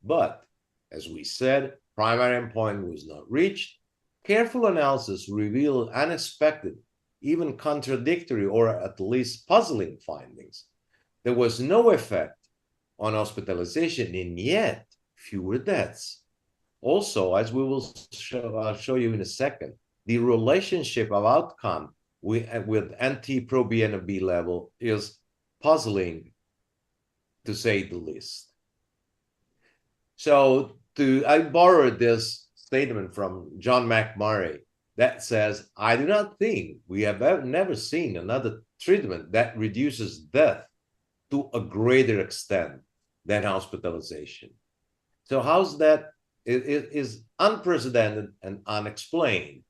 But, as we said, primary endpoint was not reached. Careful analysis revealed unexpected, even contradictory, or at least puzzling findings. There was no effect on hospitalization, and yet fewer deaths. Also, as we will show you in a second, the relationship of outcome with NT-proBNP level is puzzling, to say the least. So I borrowed this statement from John McMurray that says, I do not think we have never seen another treatment that reduces death to a greater extent than hospitalization. So how's that? It is unprecedented and unexplained,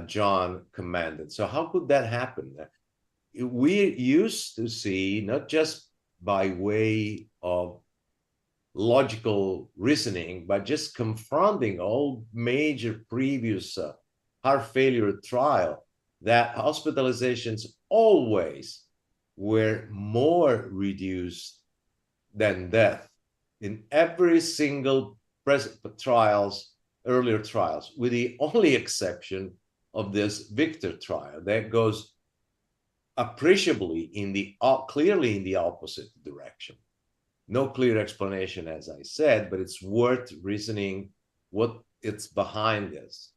John commented. So how could that happen? We used to see, not just by way of logical reasoning, but just confronting all major previous heart failure trial, that hospitalizations always were more reduced than death in every single earlier trials, with the only exception of this Victor trial that goes appreciably clearly in the opposite direction. No clear explanation, as I said, but it's worth reasoning what it's behind this.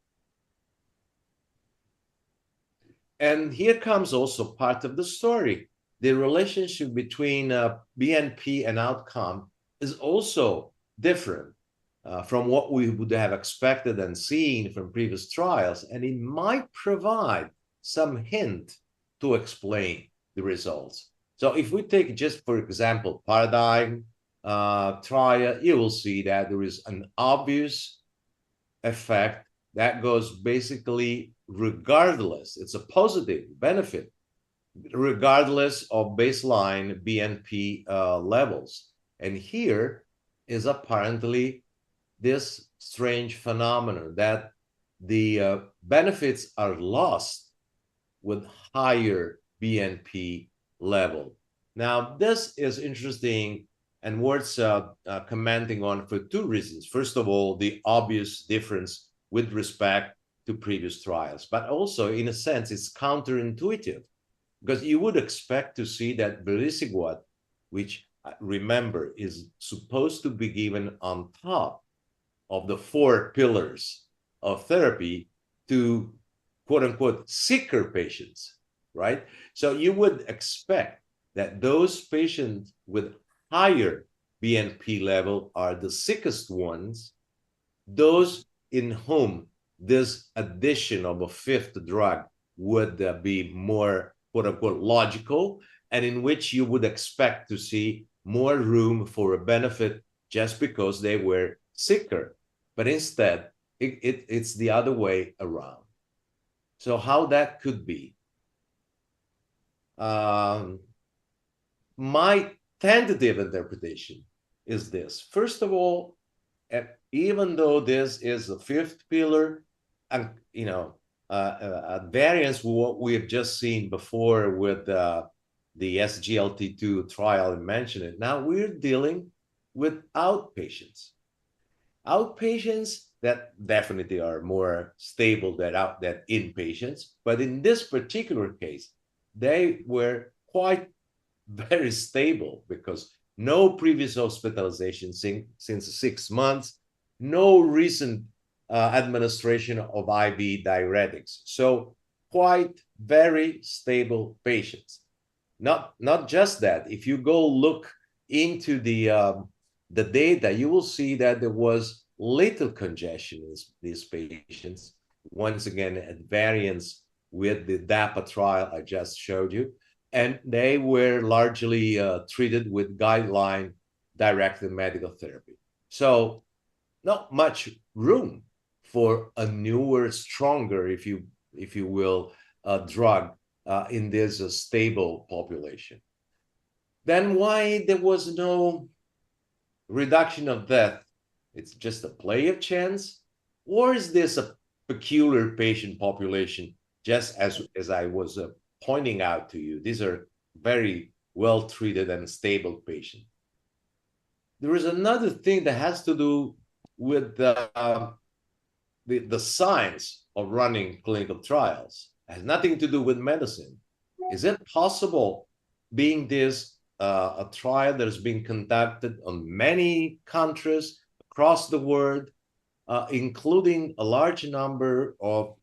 And here comes also part of the story. The relationship between BNP and outcome is also different from what we would have expected and seen from previous trials, and it might provide some hint to explain the results. So if we take just, for example, paradigm trial, you will see that there is an obvious effect that goes basically regardless. It's a positive benefit, regardless of baseline BNP levels. And here is apparently this strange phenomenon that the benefits are lost with higher BNP level. Now, this is interesting and worth commenting on for two reasons. First of all, the obvious difference with respect to previous trials, but also, in a sense, it's counterintuitive, Because you would expect to see that vericiguat, which remember is supposed to be given on top of the 4 pillars of therapy to quote unquote sicker patients, right? So you would expect that those patients with higher BNP level are the sickest ones, those in whom this addition of a 5th drug would be more quote unquote logical, and in which you would expect to see more room for a benefit just because they were sicker. But instead, it's the other way around. So how that could be? My tentative interpretation is this. First of all, even though this is the 5th pillar, and variance with what we have just seen before with the SGLT2 trial and mentioned it, now we're dealing with outpatients. Outpatients that definitely are more stable than inpatients, but in this particular case, they were quite very stable because no previous hospitalization since 6 months, no recent administration of IV diuretics. So quite very stable patients. Not just that. If you go look into the data, you will see that there was little congestion in these patients. Once again, at variance with the DAPA trial I just showed you. And they were largely treated with guideline-directed medical therapy. So not much room for a newer, stronger, if you will, drug in this stable population. Then why there was no reduction of death? It's just a play of chance? Or is this a peculiar patient population, just as I was pointing out to you? These are very well-treated and stable patients. There is another thing that has to do with the science of running clinical trials. It has nothing to do with medicine. Is it possible, being this a trial that has been conducted on many countries across the world, including a large number of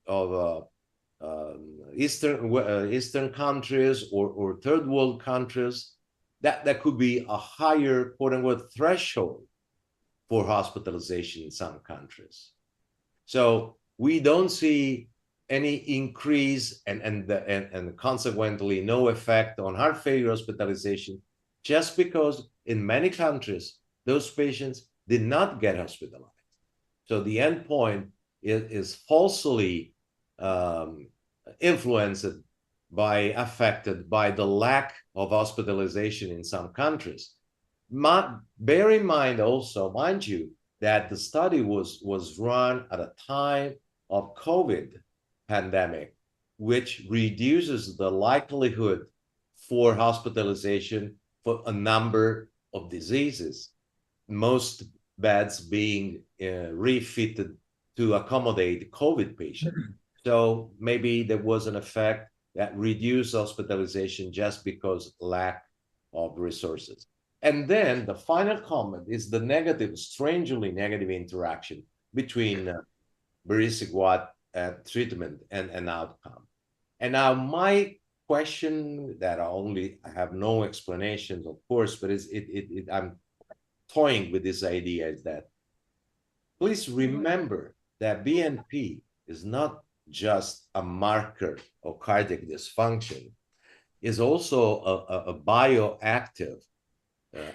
Eastern countries or third world countries, that could be a higher quote-unquote threshold for hospitalization in some countries. So we don't see any increase and consequently no effect on heart failure hospitalization, just because in many countries those patients did not get hospitalized. So the endpoint is falsely affected by the lack of hospitalization in some countries. Bear in mind also, mind you, that the study was run at a time of COVID pandemic, which reduces the likelihood for hospitalization for a number of diseases, most beds being refitted to accommodate COVID patients. So maybe there was an effect that reduced hospitalization just because lack of resources. And then the final comment is the negative, strangely negative interaction between vericiguat treatment and outcome. And now my question that I have no explanations, of course, but I'm toying with this idea is that please remember that BNP is not just a marker of cardiac dysfunction, is also a bioactive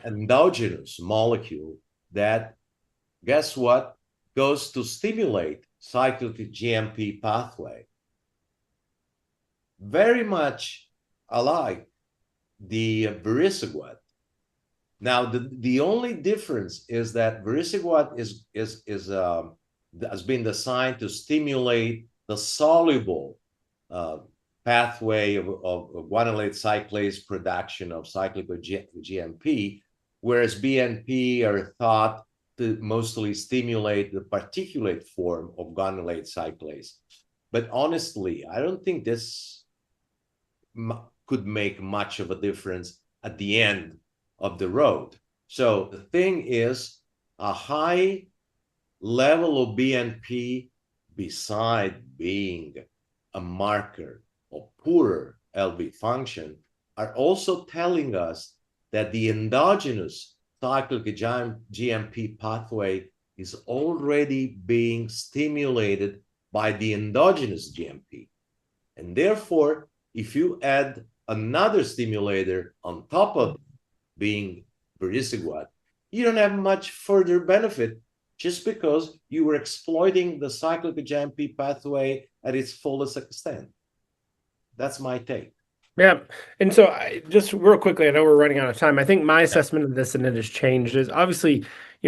endogenous molecule that, guess what, goes to stimulate cyclic GMP pathway. Very much alike the vericiguat. Now, the only difference is that vericiguat has been designed to stimulate the soluble pathway of guanylate cyclase production of cyclic GMP, whereas BNP are thought to mostly stimulate the particulate form of guanylate cyclase. But honestly, I don't think this could make much of a difference at the end of the road. So the thing is, a high level of BNP, beside being a marker of poorer LV function, are also telling us that the endogenous cyclic GMP pathway is already being stimulated by the endogenous GMP. And therefore, if you add another stimulator on top of being vericiguat, you don't have much further benefit just because you were exploiting the cyclic GMP pathway at its fullest extent. That's my take. Yeah. And so just real quickly, I know we're running out of time. I think my assessment of this, and it has changed, is obviously,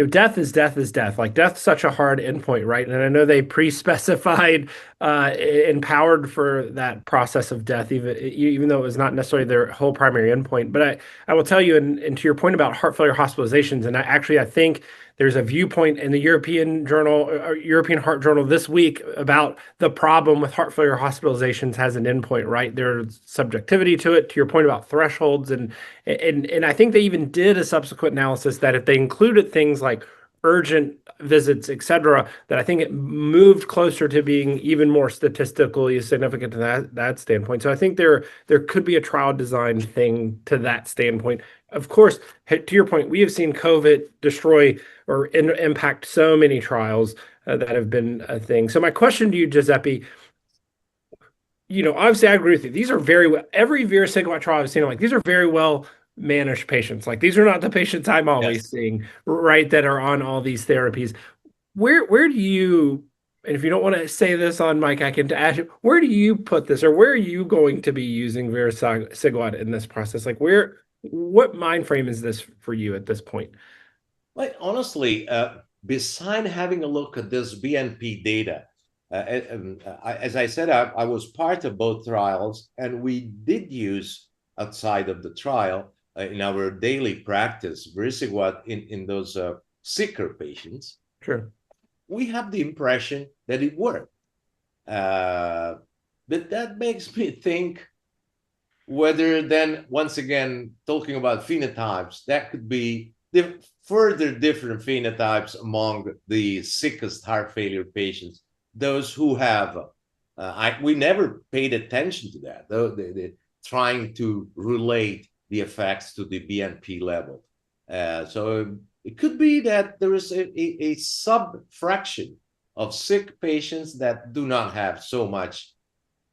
death is death is death. Like death's such a hard endpoint, right? And I know they pre-specified and powered for that process of death, even though it was not necessarily their whole primary endpoint. But I will tell you, and to your point about heart failure hospitalizations, and I think there's a viewpoint in the European Journal, or European Heart Journal this week about the problem with heart failure hospitalizations has an endpoint, right? There's subjectivity to it, to your point about thresholds. And I think they even did a subsequent analysis that if they included things like urgent visits, et cetera, that I think it moved closer to being even more statistically significant to that standpoint. So I think there could be a trial design thing to that standpoint. Of course, to your point, we have seen COVID destroy or impact so many trials that have been a thing. So my question to you, Giuseppe, obviously I agree with you. These are every vericiguat trial I've seen, like these are very well managed patients. Like these are not the patients I'm always seeing, right, that are on all these therapies. Where do you, and if you don't want to say this on mic, I can ask you, where do you put this, or where are you going to be using vericiguat in this process? Like what mind frame is this for you at this point? Like honestly, beside having a look at this BNP data, as I said, I was part of both trials, and we did use outside of the trial in our daily practice vericiguat in those sicker patients. Sure. We have the impression that it worked. But that makes me think whether then, once again, talking about phenotypes, that could be further different phenotypes among the sickest heart failure patients, those who have, we never paid attention to that, though they're trying to relate the effects to the BNP level. So it could be that there is a sub-fraction of sick patients that do not have so much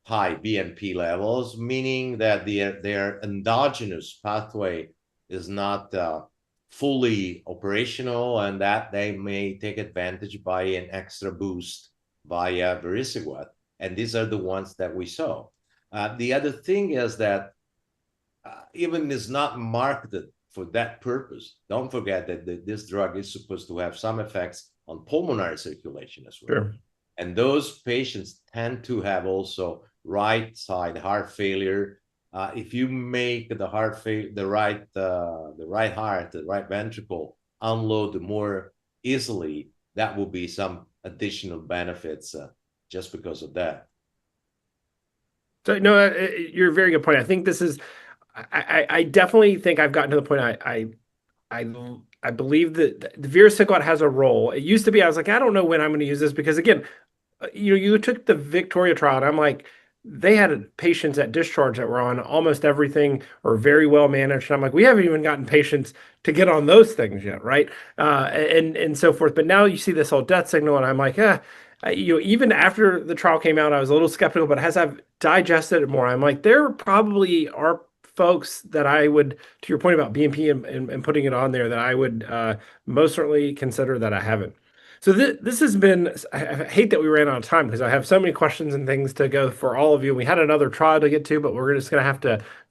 high BNP levels, meaning that their endogenous pathway is not fully operational, and that they may take advantage by an extra boost via vericiguat. And these are the ones that we saw. The other thing is that even is not marketed for that purpose. Don't forget that this drug is supposed to have some effects on pulmonary circulation as well. Sure. And those patients tend to have also right side heart failure. If you make the right heart, the right ventricle unload more easily, that will be some additional benefits just because of that. So no, you're a very good point. I think this is, I definitely think I've gotten to the point I believe that the vericiguat has a role. It used to be, I was like, I don't know when I'm going to use this, because again, you took the Victoria trial, and I'm like, they had patients at discharge that were on almost everything or very well managed. And I'm like, we haven't even gotten patients to get on those things yet, right? And so forth. But now you see this whole death signal, and I'm like, even after the trial came out, I was a little skeptical, but as I've digested it more, I'm like, there probably are folks that I would, to your point about BNP and putting it on there, that I would most certainly consider that I haven't. So this has been, I hate that we ran out of time, because I have so many questions and things to go for all of you. We had another trial to get to, but we're just going to have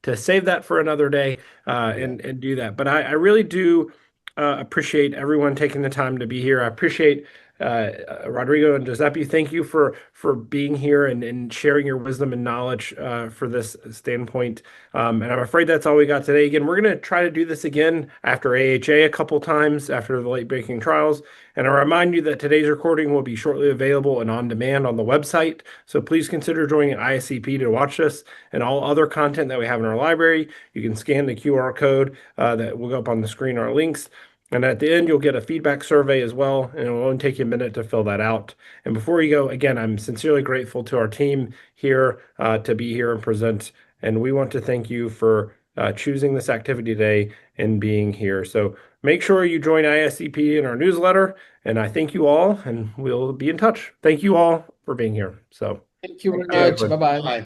to save that for another day and do that. But I really do appreciate everyone taking the time to be here. I appreciate Rodrigo and Giuseppe, thank you for being here and sharing your wisdom and knowledge for this standpoint. And I'm afraid that's all we got today. Again, we're going to try to do this again after AHA a couple times after the late-breaking trials. And I remind you that today's recording will be shortly available and on demand on the website. So please consider joining ISCP to watch this and all other content that we have in our library. You can scan the QR code that will go up on the screen, our links. And at the end, you'll get a feedback survey as well, and it will only take you a minute to fill that out. And before you go, again, I'm sincerely grateful to our team here to be here and present. And we want to thank you for choosing this activity today and being here. So make sure you join ISCP in our newsletter. And I thank you all, and we'll be in touch. Thank you all for being here. So Thank you very much. Bye-bye.